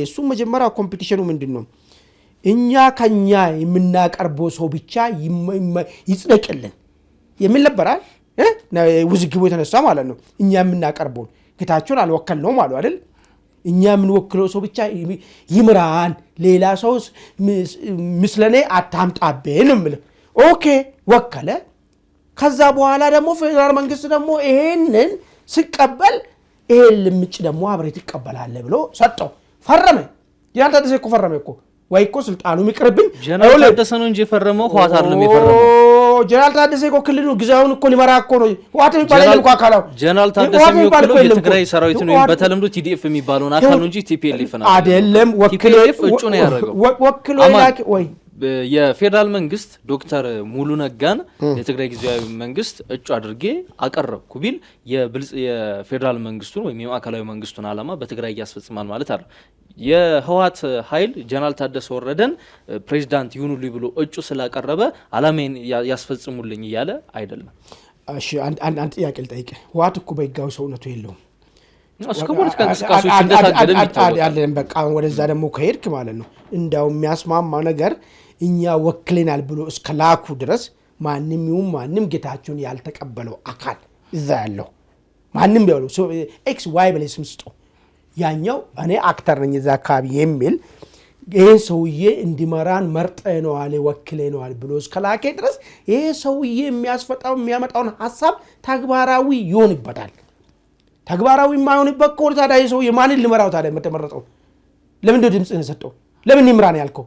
እሱ መጀመሪያ ኮምፒቲሽኑ ምንድነው እኛ ከኛ የምናቀርበው ሰው ብቻ ይጽደቅልን የሚል ነበራል ውዝግቡ የተነሳ ማለት ነው እኛ የምናቀርበው ጌታቸውን አልወከልነው ማለት አይደል እኛ የምንወክለው ሰው ብቻ ይምራን ሌላ ሰው ምስለኔ አታምጣብን ምለ ኦኬ ወከለ ከዛ በኋላ ደግሞ ፌደራል መንግስት ደግሞ ይሄንን ሲቀበል ይሄን ልምጭ ደግሞ አብሬት ይቀበላል ብሎ ሰጠው ፈረመ ጀነራል ታደሰ እኮ ፈረመ እኮ ወይ እኮ ስልጣኑ ይቅርብኝ ጀነራል ታደሰ ነው እንጂ ፈረመው ህዋት አይደለም የፈረመው ጀነራል ታደሰ እኮ ክልሉ ግዛውን እኮ ሊመራ እኮ ነው ህዋት የሚባለው እኮ አካላው ጀነራል ታደሰ የሚወክለው የትግራይ ሰራዊት ነው በተለምዶ ቲዲኤፍ የሚባለውን አካል ነው እንጂ ቲፒኤልኤፍ ነው አይደለም ወክሎ እጩ ነው ያደረገው ወክሎ ይላክ ወይ የፌደራል መንግስት ዶክተር ሙሉ ነጋን የትግራይ ጊዜያዊ መንግስት እጩ አድርጌ አቀረብኩ ቢል የፌደራል መንግስቱን ወይም የማዕከላዊ መንግስቱን ዓላማ በትግራይ ያስፈጽማል ማለት አይደል የህዋት ኃይል ጀነራል ታደሰ ወረደን ፕሬዝዳንት ይሁኑልኝ ብሎ እጩ ስላቀረበ ዓላማን ያስፈጽሙልኝ እያለ አይደለም እሺ አንድ ጥያቄ ልጠይቅ ህዋት እኮ በህጋዊ ሰውነቱ የለውም እስከቦርት ከንስካሶች እንደታገደም ይታወቃል በቃ ወደዛ ደግሞ ከሄድክ ማለት ነው እንዳው የሚያስማማው ነገር እኛ ወክለናል ብሎ እስከ ላኩ ድረስ ማንም ጌታቸውን ያልተቀበለው አካል እዛ ያለው ማንም ቢያለው ኤክስ ዋይ ብለህ ስም ስጠው ያኛው እኔ አክተር ነኝ እዛ አካባቢ የሚል ይሄን ሰውዬ እንዲመራን መርጠነዋል ወክለነዋል ብሎ እስከ ላከ ድረስ ይሄ ሰውዬ የሚያመጣውን ሐሳብ ተግባራዊ ይሆንበታል ተግባራዊ የማይሆንበት ኮር ታዲያ ይሄ ሰውዬ ማንን ሊመራው ታዲያ ተመረጠው ለምን ድምጽህን ሰጠው ለምን ይምራን ያልከው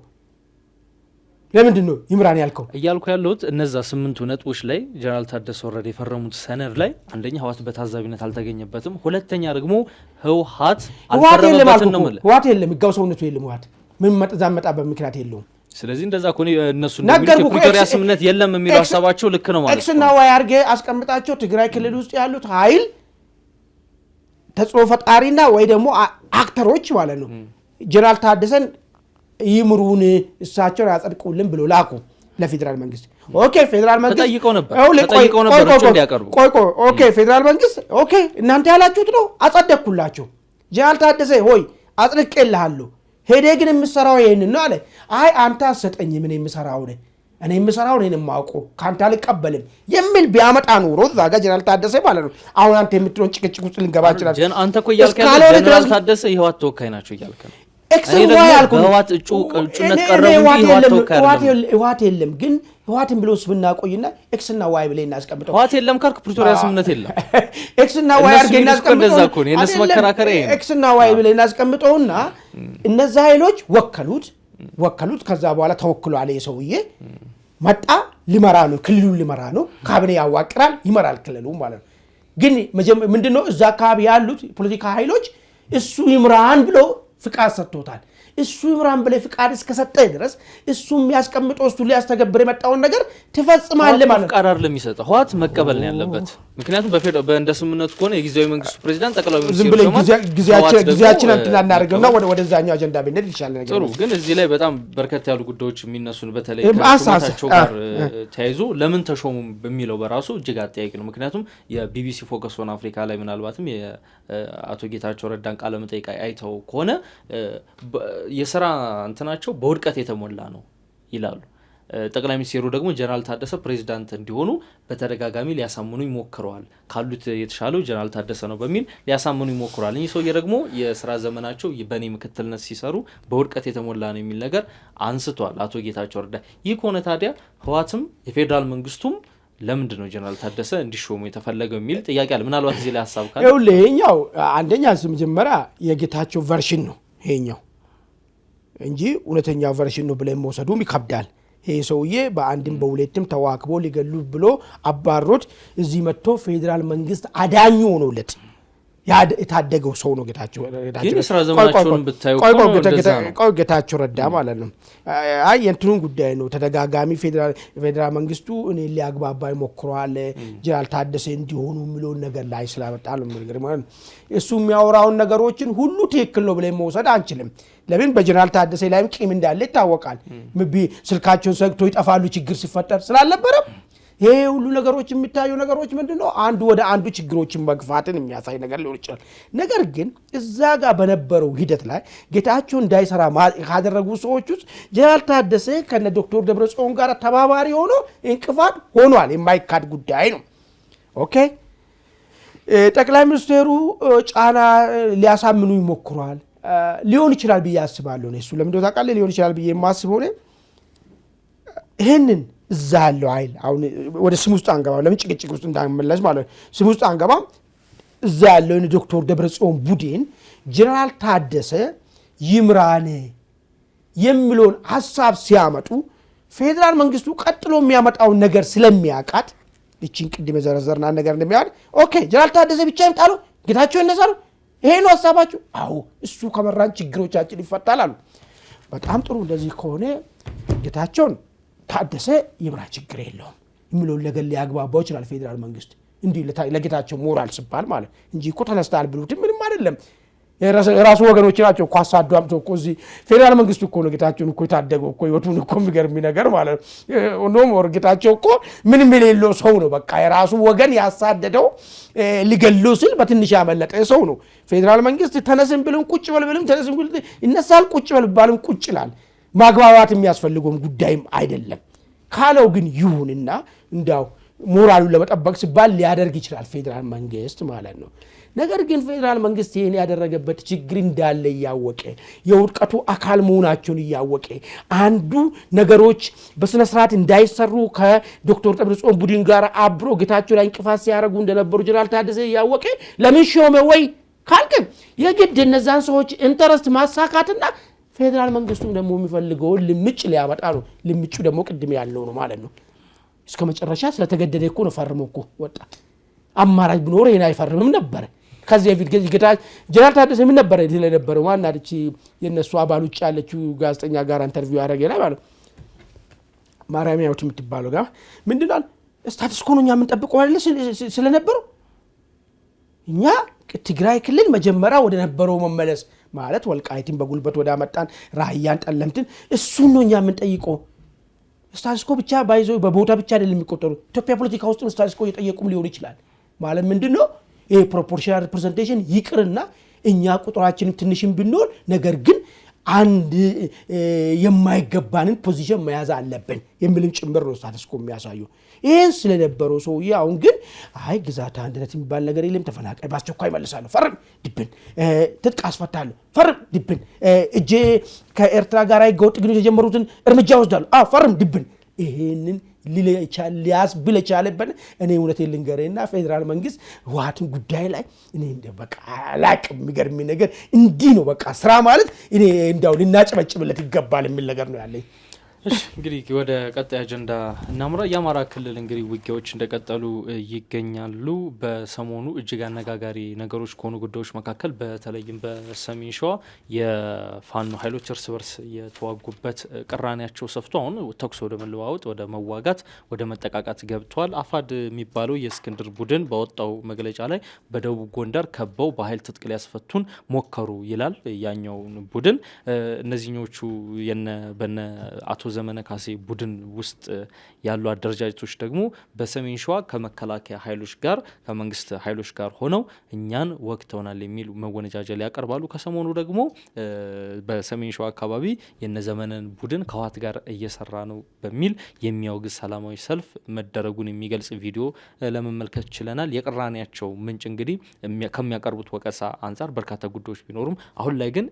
ለምንድን ነው ይምራን ያልከው እያልኩ ያለሁት እነዛ 8 ነጥቦች ላይ ጀነራል ታደሰ ወረደ የፈረሙት ሰነድ ላይ አንደኛ ህዋት በታዛቢነት አልተገኘበትም ሁለተኛ ደግሞ ህዋት አልፈረመበትም ነው ማለት ህዋት የለም ህጋው ሰውነቱ የለም ህዋት ምን መጣዛመጣበት ምክንያት የለውም ስለዚህ እንደዛ ኮኒ እነሱ እንደሚሉት የፕሪቶሪያ ስምምነት የለም የሚለው ሐሳባቸው ልክ ነው ማለት ነው ኤክስና ዋይ አርጌ አስቀምጣቸው ትግራይ ክልል ውስጥ ያሉት ኃይል ተጽዕኖ ፈጣሪና ወይ ደግሞ አክተሮች ማለት ነው ጀነራል ታደሰን ይምሩን እሳቸው ያጸድቁልን ብሎ ላኩ ለፌደራል መንግስት ኦኬ ፌደራል መንግስት ተጠይቀው ነበር እንዲያቀርቡ ኦኬ ፌደራል መንግስት ኦኬ እናንተ ያላችሁት ነው አጸደቅኩላችሁ ጀነራል ታደሰ ሆይ አጽድቄልሃለሁ ሄደ ግን የምሰራው ይሄንን ነው አለ አይ አንተ አሰጠኝ ምን የምሰራው ነው እኔ የምሰራው ነው የማውቀው ካንተ አልቀበልም የሚል ቢያመጣ ኖሮ ዛጋ ጀነራል ታደሰ ማለት ነው አሁን አንተ የምትሮን ጭቅጭቅ ውስጥ ልንገባ ይችላል አንተ እኮ ያልከኝ ጀነራል ታደሰ የህዋት ተወካይ ናቸው እያልከኝ ኤክስዋይ ያልኩ ህዋት እጩነት ቀረቡ እንጂ ህዋት ተወካይ ህዋት የለም ግን ህዋትን ብሎስ ብናቆይና ኤክስና ዋይ ብለን እናስቀምጠው ህዋት የለም ካልክ ፕሪቶሪያ ስምምነት የለም ኤክስና ዋይ አድርገን እናስቀምጠው እነሱ መከራከሪያ ኤክስና ዋይ ብለን እናስቀምጠውና እነዛ ኃይሎች ወከሉት ከዛ በኋላ ተወክሏል የሰውዬ መጣ ሊመራ ነው ክልሉን ሊመራ ነው ካቢኔ ያዋቅራል ይመራል ክልሉ ማለት ነው ግን ምንድነው እዛ አካባቢ ያሉት ፖለቲካ ኃይሎች እሱ ይምራን ብሎ ፍቃድ ሰጥቶታል እሱ ይምራን ብለ ፍቃድ እስከሰጠ ድረስ እሱ የሚያስቀምጠው እሱ ሊያስተገብር የመጣውን ነገር ትፈጽማለህ ማለት ነው ፍቃድ አይደለም የሚሰጠው ህዋት መቀበል ነው ያለበት ምክንያቱም በእንደ ስምምነቱ ከሆነ የጊዜያዊ መንግስቱ ፕሬዝዳንት ጠቅላው ሚኒስትሩ ጊዜያችን እንትና እናደርገውና ወደዛኛው አጀንዳ ብንሄድ ይሻላል ነገር ጥሩ ግን እዚህ ላይ በጣም በርከት ያሉ ጉዳዮች የሚነሱን በተለይ ከሹመታቸው ጋር ተያይዞ ለምን ተሾሙ በሚለው በራሱ እጅግ አጠያቂ ነው ምክንያቱም የቢቢሲ ፎከስ ኦን አፍሪካ ላይ ምናልባትም የአቶ ጌታቸው ረዳን ቃለ መጠይቅ አይተው ከሆነ የሥራ እንትናቸው በውድቀት የተሞላ ነው ይላሉ ጠቅላይ ሚኒስትሩ ደግሞ ጀነራል ታደሰ ፕሬዝዳንት እንዲሆኑ በተደጋጋሚ ሊያሳምኑ ይሞክረዋል ካሉት የተሻለው ጀነራል ታደሰ ነው በሚል ሊያሳምኑ ይሞክራል እኚህ ሰውዬ ደግሞ የሥራ ዘመናቸው በኔ ምክትልነት ሲሰሩ በውድቀት የተሞላ ነው የሚል ነገር አንስቷል አቶ ጌታቸው ረዳ ይህ ከሆነ ታዲያ ህዋትም የፌደራል መንግስቱም ለምንድን ነው ጀነራል ታደሰ እንዲሾሙ የተፈለገው የሚል ጥያቄ አለ ምናልባት እዚህ ላይ ሐሳብ ካለ ይኸውልህ አንደኛ መጀመሪያ የጌታቸው ቨርሽን ነው ይሄኛው እንጂ እውነተኛው ቨርሽን ነው ብለን መውሰዱም ይከብዳል ይሄ ሰውዬ በአንድም በሁለትም ተዋክቦ ሊገሉ ብሎ አባሮት እዚህ መጥቶ ፌደራል መንግስት አዳኙ ሆኖለት የታደገው ሰው ነው ጌታቸው ግን ስራ ዘመናቸውን ብታዩ ቆይ ጌታቸው ረዳ ማለት ነው አይ የእንትኑን ጉዳይ ነው ተደጋጋሚ ፌደራል መንግስቱ እኔ ሊያግባባ ይሞክራል ጀነራል ታደሰ እንዲሆኑ የሚለው ነገር ላይ ስላመጣ ነው ነገር ማለት እሱ የሚያወራውን ነገሮችን ሁሉ ትክክል ነው ብለን መውሰድ አንችልም ለምን በጀነራል ታደሰ ላይም ቂም እንዳለ ይታወቃል ስልካቸውን ሰግቶ ይጠፋሉ ችግር ሲፈጠር ስላልነበረ ይሄ ሁሉ ነገሮች የሚታዩ ነገሮች ምንድነው አንዱ ወደ አንዱ ችግሮችን መግፋትን የሚያሳይ ነገር ሊሆን ይችላል። ነገር ግን እዛ ጋር በነበረው ሂደት ላይ ጌታቸው እንዳይሰራ ካደረጉ ሰዎች ውስጥ ጀነራል ታደሰ ከነ ዶክተር ደብረጽዮን ጋር ተባባሪ ሆኖ እንቅፋት ሆኗል። የማይካድ ጉዳይ ነው። ኦኬ ጠቅላይ ሚኒስትሩ ጫና ሊያሳምኑ ይሞክሯል ሊሆን ይችላል ብዬ አስባለሁ። እሱ ለምን ታውቃለህ ሊሆን ይችላል ብዬ የማስበው ነው ይሄንን እዛ ያለው ኃይል አሁን ወደ ስም ውስጥ አንገባም። ለምን ጭቅጭቅ ውስጥ እንዳንመለስ ማለት ስም ውስጥ አንገባም። እዛ ያለው ዶክተር ደብረጽዮን ቡድን ጀነራል ታደሰ ይምራን የሚለውን ሐሳብ ሲያመጡ ፌዴራል መንግስቱ ቀጥሎ የሚያመጣውን ነገር ስለሚያቃት እቺን ቅድም የዘረዘርና ነገር እንደሚያል ኦኬ ጀነራል ታደሰ ብቻ ይምጣሉ ጌታቸው እነሳሉ ይሄ ነው ሐሳባችሁ። አዎ እሱ ከመራን ችግሮቻችን ይፈታል አሉ። በጣም ጥሩ እንደዚህ ከሆነ ጌታቸውን ታደሰ ይምራ ችግር የለውም የሚለውን ነገር ሊያግባባው ይችላል ፌዴራል መንግስት እንዲህ ለጌታቸው ሞራል ሲባል ማለት እንጂ እኮ ተነስተሃል ብሉት ምንም አይደለም። የራሱ ወገኖች ናቸው እኮ አሳዱ አምቶ እኮ እዚህ ፌዴራል መንግስቱ እኮ ነው ጌታቸውን እኮ የታደገው እኮ ህይወቱን እኮ የሚገርም ነገር ማለት ነው። ጌታቸው እኮ ምንም የሌለው ሰው ነው። በቃ የራሱ ወገን ያሳደደው ሊገሉ ሲል በትንሽ ያመለጠ ሰው ነው። ፌዴራል መንግስት ተነስን ብልም ቁጭ በል ብልም ተነስን ብል ይነሳል ቁጭ በል ባልም ቁጭ ይላል። ማግባባት የሚያስፈልገውም ጉዳይም አይደለም። ካለው ግን ይሁንና እንዳው ሞራሉን ለመጠበቅ ሲባል ሊያደርግ ይችላል ፌዴራል መንግስት ማለት ነው። ነገር ግን ፌዴራል መንግስት ይሄን ያደረገበት ችግር እንዳለ እያወቀ የውድቀቱ አካል መሆናቸውን እያወቀ አንዱ ነገሮች በስነ ስርዓት እንዳይሰሩ ከዶክተር ደብረጽዮን ቡድን ጋር አብሮ ጌታቸው ላይ እንቅፋት ሲያደርጉ እንደነበሩ ጀነራል ታደሰ እያወቀ ለምን ሾመ ወይ ካልክ የግድ እነዛን ሰዎች ኢንተረስት ማሳካትና ፌዴራል መንግስቱ ደግሞ የሚፈልገው ልምጭ ሊያመጣ ነው። ልምጩ ደግሞ ቅድም ያለው ነው ማለት ነው። እስከ መጨረሻ ስለተገደደ እኮ ነው ፈርሞ እኮ ወጣ። አማራጭ ቢኖር ይሄን አይፈርምም ነበር። ከዚህ በፊት ጀነራል ታደሰ ምን ነበር ስለነበረው ማን አለች የነሱ አባል ውጭ ያለችው ጋዜጠኛ ጋር ኢንተርቪው ያደረገና ማለት ማርያም ያውት የምትባለው ጋር ምንድነው ስታተስ ኮ ነው እኛ የምንጠብቀው አይደል ስለነበረው እኛ ትግራይ ክልል መጀመሪያ ወደ ነበረው መመለስ ማለት ወልቃይትን በጉልበት ወደ አመጣን ራያን ጠለምትን እሱን ነው እኛ የምንጠይቀው። ስታተስ ኮ ብቻ ባይዞ በቦታ ብቻ አይደለም የሚቆጠሩ ኢትዮጵያ ፖለቲካ ውስጥ ስታተስ ኮ እየጠየቁም ሊሆን ይችላል ማለት ምንድነው ይሄ ፕሮፖርሽናል ሪፕሬዘንቴሽን ይቅርና እኛ ቁጥራችን ትንሽም ብንሆን ነገር ግን አንድ የማይገባንን ፖዚሽን መያዝ አለብን የሚልም ጭምር ነው ስታተስ ኮ የሚያሳየው። ይሄን ስለነበረው ሰው ያው ግን አይ ግዛት አንድነት የሚባል ነገር የለም ተፈናቃይ በአስቸኳይ መልሳለሁ ፈርም ድብን ትጥቅ አስፈታለሁ ፈርም ድብን እጄ ከኤርትራ ጋር ህገወጥ ግንኙነት የጀመሩትን እርምጃ ወስዳለሁ ፈርም ድብን ይሄንን ሊያስብል የቻለበት እኔ እውነቴን ልንገርህና ፌዴራል መንግስት ህወሓትን ጉዳይ ላይ እኔ እንደ በቃ አላቅም የሚገርም ነገር እንዲህ ነው በቃ ስራ ማለት እኔ እንዳው ልናጨበጭብለት ይገባል የሚል ነገር ነው ያለኝ። እሺ እንግዲህ ወደ ቀጣይ አጀንዳ እናምራ። የአማራ ክልል እንግዲህ ውጊያዎች እንደቀጠሉ ይገኛሉ። በሰሞኑ እጅግ አነጋጋሪ ነገሮች ከሆኑ ጉዳዮች መካከል በተለይም በሰሜን ሸዋ የፋኖ ኃይሎች እርስ በርስ የተዋጉበት ቅራኔያቸው ሰፍቶ አሁን ተኩስ ወደ መለዋወጥ ወደ መዋጋት ወደ መጠቃቃት ገብቷል። አፋድ የሚባለው የእስክንድር ቡድን ባወጣው መግለጫ ላይ በደቡብ ጎንደር ከበው በኃይል ትጥቅ ሊያስፈቱን ሞከሩ ይላል። ያኛውን ቡድን እነዚህኞቹ በነ አቶ ዘመነ ካሴ ቡድን ውስጥ ያሉ አደረጃጀቶች ደግሞ በሰሜን ሸዋ ከመከላከያ ኃይሎች ጋር ከመንግስት ኃይሎች ጋር ሆነው እኛን ወግተውናል የሚል መወነጃጀል ያቀርባሉ። ከሰሞኑ ደግሞ በሰሜን ሸዋ አካባቢ የነዘመነን ቡድን ከህወሓት ጋር እየሰራ ነው በሚል የሚያወግዝ ሰላማዊ ሰልፍ መደረጉን የሚገልጽ ቪዲዮ ለመመልከት ችለናል። የቅራኔያቸው ምንጭ እንግዲህ ከሚያቀርቡት ወቀሳ አንጻር በርካታ ጉዳዮች ቢኖሩም አሁን ላይ ግን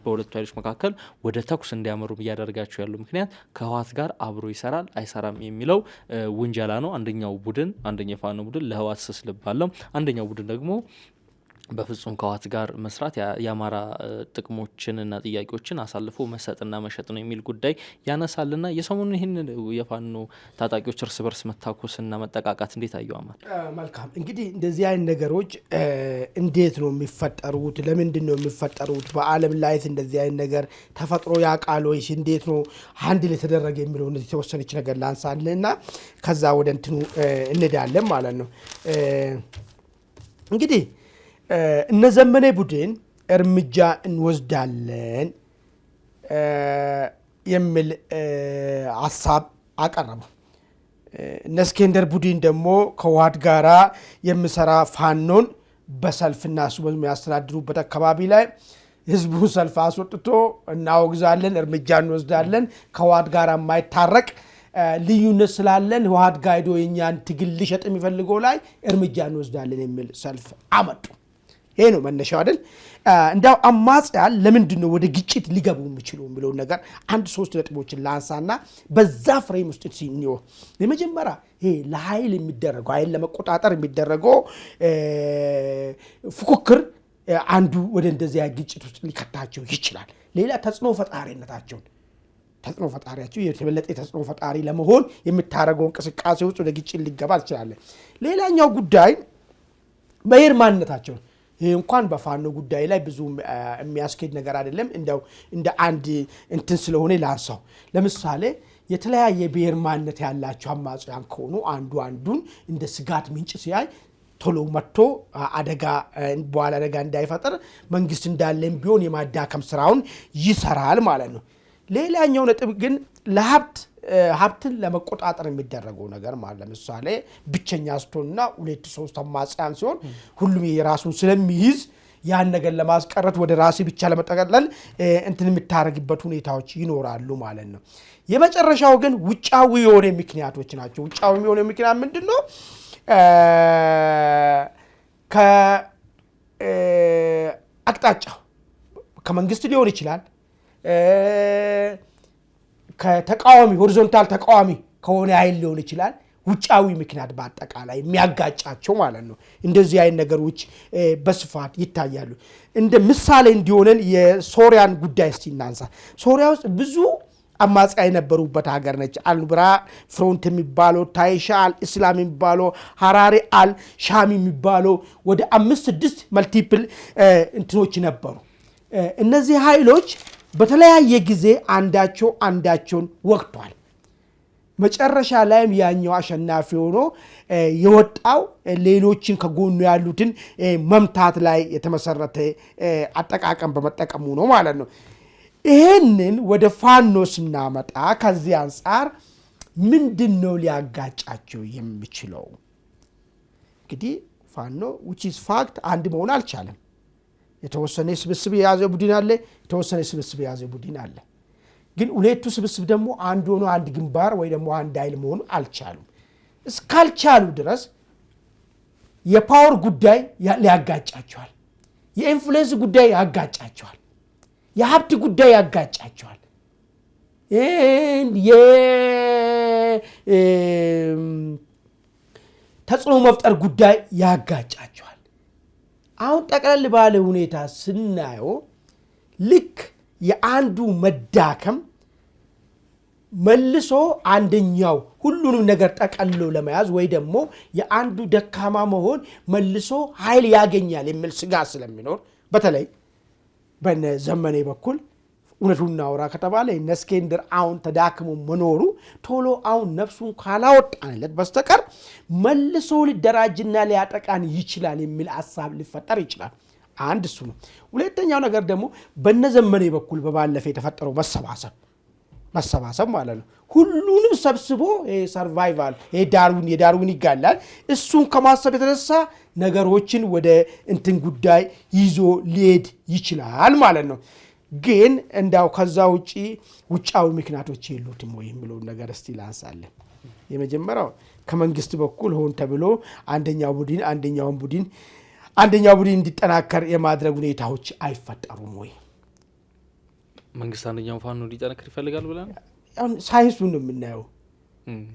በሁለቱ ኃይሎች መካከል ወደ ተኩስ እንዲያመሩ እያደረጋቸው ያሉ ምክንያት ከህወሓት ጋር አብሮ ይሰራል አይሰራም የሚለው ውንጀላ ነው። አንደኛው የፋኖ ቡድን ለህወሓት ስስ ልብ አለው፣ አንደኛው ቡድን ደግሞ በፍጹም ከህወሓት ጋር መስራት የአማራ ጥቅሞችንና ጥያቄዎችን አሳልፎ መሰጥና መሸጥ ነው የሚል ጉዳይ ያነሳልና የሰሞኑን ይህን የፋኖ ታጣቂዎች እርስ በርስ መታኮስና መጠቃቃት እንዴት አየው አማን? መልካም እንግዲህ እንደዚህ አይነት ነገሮች እንዴት ነው የሚፈጠሩት? ለምንድን ነው የሚፈጠሩት? በዓለም ላይ እንደዚህ አይነት ነገር ተፈጥሮ ያውቃል ወይስ እንዴት ነው ሃንድል የተደረገ የሚለው እንደዚህ ተወሰነች ነገር ላንሳልና ከዛ ወደ እንትኑ እንሄዳለን ማለት ነው። እንግዲህ እነዘመነ ቡድን እርምጃ እንወስዳለን የሚል ሀሳብ አቀረቡ። እነ እስክንድር ቡድን ደግሞ ከህወሓት ጋራ የሚሰራ ፋኖን በሰልፍና እሱ በሚያስተዳድሩበት አካባቢ ላይ ህዝቡ ሰልፍ አስወጥቶ እናወግዛለን፣ እርምጃ እንወስዳለን፣ ከህወሓት ጋር የማይታረቅ ልዩነት ስላለን ህወሓት ጋር ሄዶ የኛን ትግል ሊሸጥ የሚፈልገው ላይ እርምጃ እንወስዳለን የሚል ሰልፍ አመጡ። ይሄ ነው መነሻው አይደል? እንዳው አማጽያን ለምንድን ነው ወደ ግጭት ሊገቡ የሚችሉ የሚለው ነገር አንድ 3 ነጥቦችን ላንሳና በዛ ፍሬም ውስጥ ሲኒዮ የመጀመሪያ ይሄ ለኃይል የሚደረገው ኃይል ለመቆጣጠር የሚደረገው ፉክክር አንዱ ወደ እንደዚያ ግጭት ውስጥ ሊከታቸው ይችላል። ሌላ ተጽዕኖ ፈጣሪያቸው የተበለጠ ተጽዕኖ ፈጣሪ ለመሆን የምታረገው እንቅስቃሴ ውስጥ ወደ ግጭት ሊገባ ይችላል። ሌላኛው ጉዳይ ብሔር ማንነታቸው ይሄ እንኳን በፋኖ ጉዳይ ላይ ብዙ የሚያስኬድ ነገር አይደለም። እንደው እንደ አንድ እንትን ስለሆነ ላንሳው። ለምሳሌ የተለያየ ብሔር ማንነት ያላቸው አማጽያን ከሆኑ አንዱን እንደ ስጋት ምንጭ ሲያይ ቶሎ መጥቶ በኋላ አደጋ እንዳይፈጠር መንግስት እንዳለም ቢሆን የማዳከም ስራውን ይሰራል ማለት ነው። ሌላኛው ነጥብ ግን ሀብትን ለመቆጣጠር የሚደረገው ነገር ማለት ለምሳሌ ብቸኛ ስቶንና 2-3 አማጽያን ሲሆን ሁሉም የራሱን ስለሚይዝ ያን ነገር ለማስቀረት ወደ ራሴ ብቻ ለመጠቅለል እንትን የምታረግበት ሁኔታዎች ይኖራሉ ማለት ነው። የመጨረሻው ግን ውጫዊ የሆነ ምክንያቶች ናቸው። ውጫዊ የሆነ ምክንያት ምንድነው? ከአቅጣጫው ከመንግስት ሊሆን ይችላል፣ ከተቃዋሚ ሆሪዞንታል ተቃዋሚ ከሆነ ኃይል ሊሆን ይችላል። ውጫዊ ምክንያት በአጠቃላይ የሚያጋጫቸው ማለት ነው። እንደዚህ አይነት ነገሮች በስፋት ይታያሉ። እንደ ምሳሌ እንዲሆነን የሶሪያን ጉዳይ እስቲ እናንሳ። ሶሪያ ውስጥ ብዙ አማጽያ የነበሩበት ሀገር ነች። አልኑብራ ፍሮንት የሚባለው፣ ታይሻ አልእስላም የሚባለው፣ ሀራሪ አልሻሚ የሚባለው ወደ 5-6 መልቲፕል እንትኖች ነበሩ። እነዚህ ኃይሎች በተለያየ ጊዜ አንዳቸውን ወቅቷል። መጨረሻ ላይም ያኛው አሸናፊ ሆኖ የወጣው ሌሎችን ከጎኑ ያሉትን መምታት ላይ የተመሰረተ አጠቃቀም በመጠቀሙ ነው ማለት ነው። ይሄንን ወደ ፋኖ ስናመጣ ከዚህ አንጻር ምንድነው ሊያጋጫቸው የሚችለው? እንግዲህ ፋኖ which is fact አንድ መሆን አልቻለም። የተወሰነ ስብስብ የያዘ ቡድን አለ፣ የተወሰነ ስብስብ የያዘ ቡድን አለ። ግን ሁለቱ ስብስብ ደግሞ አንድ ሆኖ አንድ ግንባር ወይ ደግሞ አንድ ኃይል መሆን አልቻሉም። እስካልቻሉ ድረስ የፓወር ጉዳይ ሊያጋጫቸዋል፣ የኢንፍሉዌንስ ጉዳይ ያጋጫቸዋል፣ የሀብት ጉዳይ ያጋጫቸዋል፣ ተጽዕኖ መፍጠር ጉዳይ ያጋጫቸዋል። አሁን ጠቅለል ባለ ሁኔታ ስናየው ልክ የአንዱ መዳከም መልሶ አንደኛው ሁሉንም ነገር ጠቀልሎ ለመያዝ ወይ ደግሞ የአንዱ ደካማ መሆን መልሶ ኃይል ያገኛል የሚል ስጋት ስለሚኖር በተለይ በዘመኔ በኩል እውነቱን እናውራ ከተባለ እነ እስክንድር አሁን ተዳክሞ መኖሩ ቶሎ አሁን ነፍሱን ካላወጣንለት በስተቀር መልሶ ሊደራጅና ሊያጠቃን ይችላል የሚል ሐሳብ ሊፈጠር ይችላል። አንድ እሱ ነው። ሁለተኛው ነገር ደግሞ በነዘመኔ በኩል በባለፈ የተፈጠረው መሰባሰብ ማለት ነው። ሁሉንም ሰብስቦ ሰርቫይቫል የዳርዊን ይጋላል። እሱን ከማሰብ የተነሳ ነገሮችን ወደ እንትን ጉዳይ ይዞ ሊሄድ ይችላል ማለት ነው። ግን እንዳው ከዛ ውጫዊ ምክንያቶች የሉትም ወይ የሚለው ነገር እስቲ ላንሳለን። የመጀመሪያው ከመንግስት በኩል ሆን ተብሎ አንደኛው ቡድን እንዲጠናከር የማድረግ ሁኔታዎች አይፈጠሩም ወይ? መንግስት አንደኛው ፋኖ እንዲጠናከር ይፈልጋል ብለን ሳይንሱን ነው የምናየው።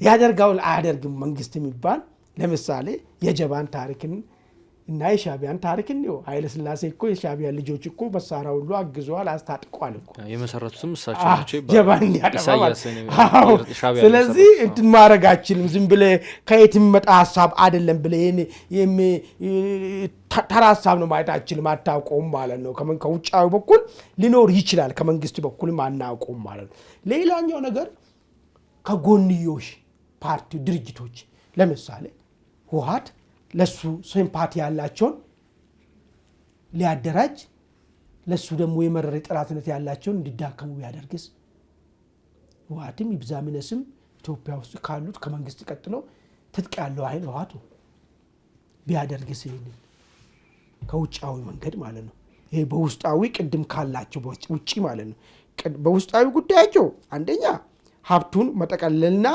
ያደርጋው አያደርግም መንግስት የሚባል ለምሳሌ የጀባን ታሪክን እና የሻቢያን ታሪክን ነው። ኃይለ ሥላሴ እኮ የሻቢያን ልጆች እኮ መሳሪያ ሁሉ አግዘዋል፣ አስታጥቋል እኮ የመሰረቱትም እሳቸው ናቸው ጀባን ያደረጋል። ስለዚህ እንትን ማድረጋችንም ዝም ብለህ ከየት የሚመጣ ሐሳብ አይደለም ብለህ ተራ ሐሳብ ነው ማየታችንም አታውቀውም ማለት ነው። ከውጫዊ በኩል ሊኖር ይችላል፣ ከመንግስት በኩልም አናውቀውም ማለት ነው። ሌላኛው ነገር ከጎንዮሽ ፓርቲ ድርጅቶች ለምሳሌ ህወሓት ለሱ ሲምፓቲ ያላቸውን ሊያደራጅ ለሱ ደግሞ የመረረ ጥራትነት ያላቸውን እንዲዳከሙ ያደርግስ? ህወሓትም ይብዛም ይነስም ኢትዮጵያ ውስጥ ካሉት ከመንግስት ቀጥሎ ትጥቅ ያለው ኃይል ህወሓት ቢያደርግ ሲል ከውጫዊ መንገድ ማለት ነው። ይሄ በውስጣዊ ቅድም ካላቸው ውጪ ማለት ነው። በውስጣዊ ጉዳያቸው አንደኛ ሀብቱን መጠቀለልና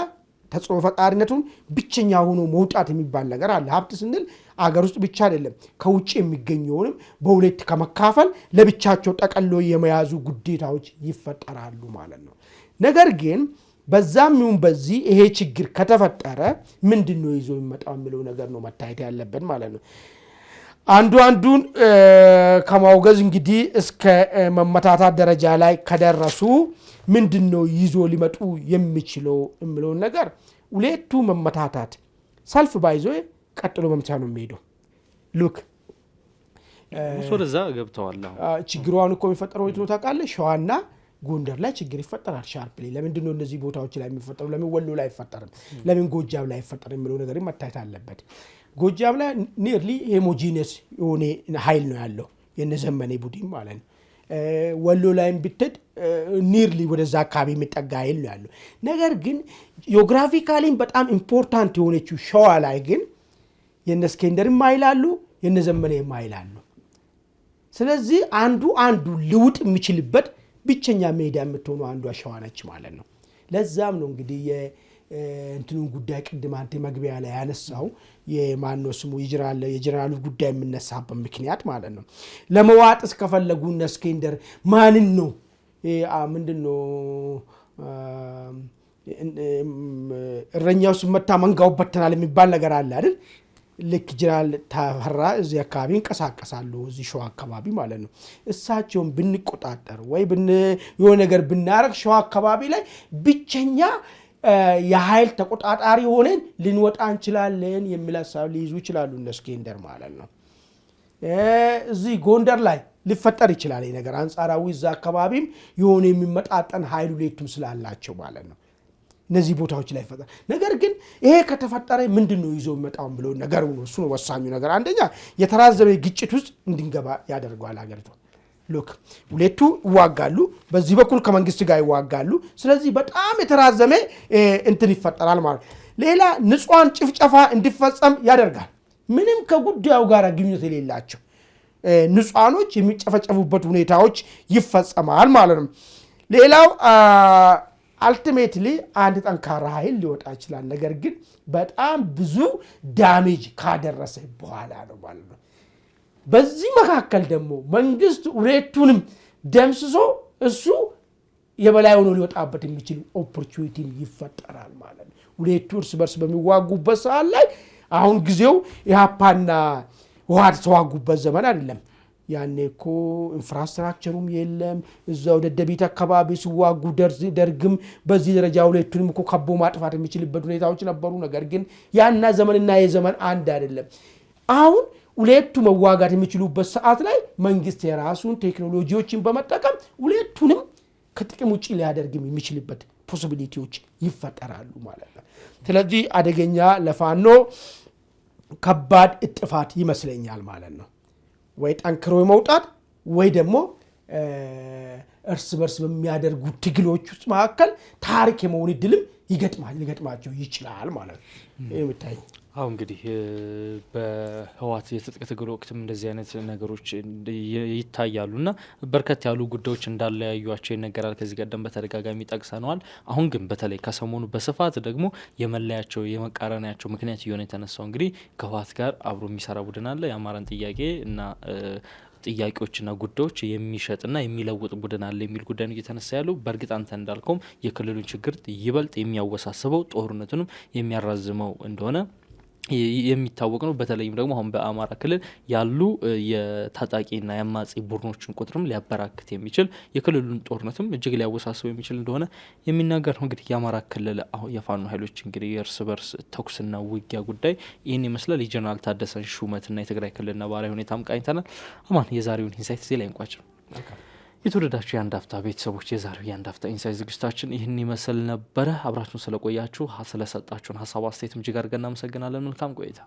ተጽዕኖ ፈጣሪነቱን ብቸኛ ሆኖ መውጣት የሚባል ነገር አለ። ሀብት ስንል አገር ውስጥ ብቻ አይደለም፣ ከውጭ የሚገኘውንም በሁለት ከመካፈል ለብቻቸው ጠቀሎ የመያዙ ግዴታዎች ይፈጠራሉ ማለት ነው። ነገር ግን በዛም ይሁን በዚህ ይሄ ችግር ከተፈጠረ ምንድነው ይዞ የሚመጣው የሚለው ነገር ነው መታየት ያለበት ማለት ነው። አንዱን ከማውገዝ እንግዲህ እስከ መመታታት ደረጃ ላይ ከደረሱ ምንድነው ይዞ ሊመጡ የሚችለው የሚለው ነገር ሁለቱ መመታታት ሰልፍ ባይዞ ቀጥሎ መምቻ ነው የሚሄደው። ሉክ ወደዛ ገብተዋል። ችግሯን እኮ የሚፈጠረው ነው ታውቃለህ። ሸዋና ጎንደር ላይ ችግር ይፈጠራል ሻርፕሊ። ለምንድን ነው እነዚህ ቦታዎች ላይ የሚፈጠሩ? ለምን ወሎ ላይ አይፈጠርም? ለምን ጎጃም ላይ አይፈጠርም የሚለው ነገር መታየት አለበት። ጎጃም ላይ ኒርሊ ሆሞጂነስ የሆነ ኃይል ነው ያለው የነዘመኔ ቡድን ማለት ነው። ወሎ ላይም ብትድ ኒርሊ ወደዛ አካባቢ የሚጠጋ ኃይል ነው ያለው። ነገር ግን ጂኦግራፊካሊም በጣም ኢምፖርታንት የሆነችው ሸዋ ላይ ግን የነስኬንደርም ኃይል አሉ፣ የነዘመኔም ኃይል አሉ። ስለዚህ አንዱ ሊውጥ የሚችልበት ብቸኛ ሜዳ የምትሆነው አንዷ ሸዋ ነች ማለት ነው። ለዛም ነው እንግዲህ የእንትኑን ጉዳይ ቅድም አንተ መግቢያ ላይ ያነሳው የማነው ስሙ የጀነራሉ ጉዳይ የምነሳበት ምክንያት ማለት ነው። ለመዋጥስ ከፈለጉ እስኬንደር ማንን ነው ምንድነው እረኛው ሲመታ መንጋው በተናል የሚባል ነገር አለ አይደል? ልክ ጀነራል ተፈራ እዚህ አካባቢ እንቀሳቀሳሉ፣ እዚህ ሸዋ አካባቢ ማለት ነው። እሳቸውን ብንቆጣጠር ወይ የሆነ ነገር ብናረግ ሸዋ አካባቢ ላይ ብቸኛ የኃይል ተቆጣጣሪ ሆነን ልንወጣ እንችላለን የሚል ሀሳብ ሊይዙ ይችላሉ እስኬንደር ማለት ነው። እዚህ ጎንደር ላይ ሊፈጠር ይችላል ነገር አንጻራዊ እዛ አካባቢም የሆነ የሚመጣጠን ኃይል ሁለቱም ስላላቸው ማለት ነው። እነዚህ ቦታዎች ላይ ፈጠረ። ነገር ግን ይሄ ከተፈጠረ ምንድነው ይዞ የሚመጣው ብሎ ነገር ነው። እሱ ነው ወሳኙ ነገር። አንደኛ የተራዘመ ግጭት ውስጥ እንድንገባ ያደርጋል ሀገሪቱ። ሉክ ሁለቱ ይዋጋሉ፣ በዚህ በኩል ከመንግስት ጋር ይዋጋሉ። ስለዚህ በጣም የተራዘመ እንትን ይፈጠራል ማለት። ሌላ ንጹሃን ጭፍጨፋ እንዲፈጸም ያደርጋል። ምንም ከጉዳዩ ጋር ግንኙነት የሌላቸው ንጹሃኖች የሚጨፈጨፉበት ሁኔታዎች ይፈጸማል ማለት ነው። ሌላው አልቲሜትሊ አንድ ጠንካራ ኃይል ሊወጣ ይችላል። ነገር ግን በጣም ብዙ ዳሜጅ ካደረሰ በኋላ ነው ማለት ነው። በዚህ መካከል ደግሞ መንግስት ሁለቱንም ደምስሶ እሱ የበላይ ሆኖ ሊወጣበት የሚችል ኦፖርቹኒቲ ይፈጠራል ማለት ነው። ሁለቱ እርስ በርስ በሚዋጉበት ሰዓት ላይ አሁን ጊዜው ኢህአፓና ህወሓት ተዋጉበት ዘመን አይደለም። ያኔ እኮ ኢንፍራስትራክቸሩም የለም። እዛው ደደቢት አካባቢ ሲዋጉ ደርግም በዚህ ደረጃ ሁለቱንም እኮ ከቦ ማጥፋት የሚችልበት ሁኔታዎች ነበሩ። ነገር ግን ያና ዘመንና የዘመን አንድ አይደለም። አሁን ሁለቱ መዋጋት የሚችሉበት ሰዓት ላይ መንግስት የራሱን ቴክኖሎጂዎችን በመጠቀም ሁለቱንም ከጥቅም ውጪ ሊያደርግም የሚችልበት ፖሲቢሊቲዎች ይፈጠራሉ ማለት ነው። ስለዚህ አደገኛ ለፋኖ ከባድ እጥፋት ይመስለኛል ማለት ነው። ወይ ጠንክሮ መውጣት ወይ ደግሞ እርስ በርስ በሚያደርጉ ትግሎች ውስጥ መካከል ታሪክ የመሆን እድልም ሊገጥማቸው ይችላል ማለት ነው። የምታይ አሁን እንግዲህ በህወሓት የትጥቅ ትግል ወቅትም እንደዚህ አይነት ነገሮች ይታያሉና በርከት ያሉ ጉዳዮች እንዳለያዩቸው ይነገራል። ከዚህ ቀደም በተደጋጋሚ ጠቅሰነዋል። አሁን ግን በተለይ ከሰሞኑ በስፋት ደግሞ የመለያቸው የመቃረናቸው ምክንያት እየሆነ የተነሳው እንግዲህ ከህወሓት ጋር አብሮ የሚሰራ ቡድን አለ። የአማራን ጥያቄ እና ጥያቄዎችና ጉዳዮች የሚሸጥና የሚለውጥ ቡድን አለ የሚል ጉዳይ ነው እየተነሳ ያለው። በእርግጥ አንተ እንዳልከውም የክልሉን ችግር ይበልጥ የሚያወሳስበው ጦርነቱንም የሚያራዝመው እንደሆነ የሚታወቅ ነው። በተለይም ደግሞ አሁን በአማራ ክልል ያሉ የታጣቂና የአማጺ ቡድኖችን ቁጥርም ሊያበራክት የሚችል የክልሉን ጦርነትም እጅግ ሊያወሳስበው የሚችል እንደሆነ የሚናገር ነው። እንግዲህ የአማራ ክልል የፋኖ ኃይሎች እንግዲህ የእርስ በርስ ተኩስና ውጊያ ጉዳይ ይህን ይመስላል። የጀነራል ታደሰን ሹመትና የትግራይ ክልል ነባራዊ ሁኔታም ቃኝተናል። አማን የዛሬውን ኢንሳይት እዚህ ላይ እንቋጭ ነው። የተወደዳችሁ የአንድ አፍታ ቤተሰቦች የዛሬው የአንድ አፍታ ኢንሳይት ዝግጅታችን ይህን ይመስል ነበረ። አብራችሁን ስለቆያችሁ ስለሰጣችሁን ሀሳብ አስተያየት እጅግ አድርገን እናመሰግናለን። መልካም ቆይታ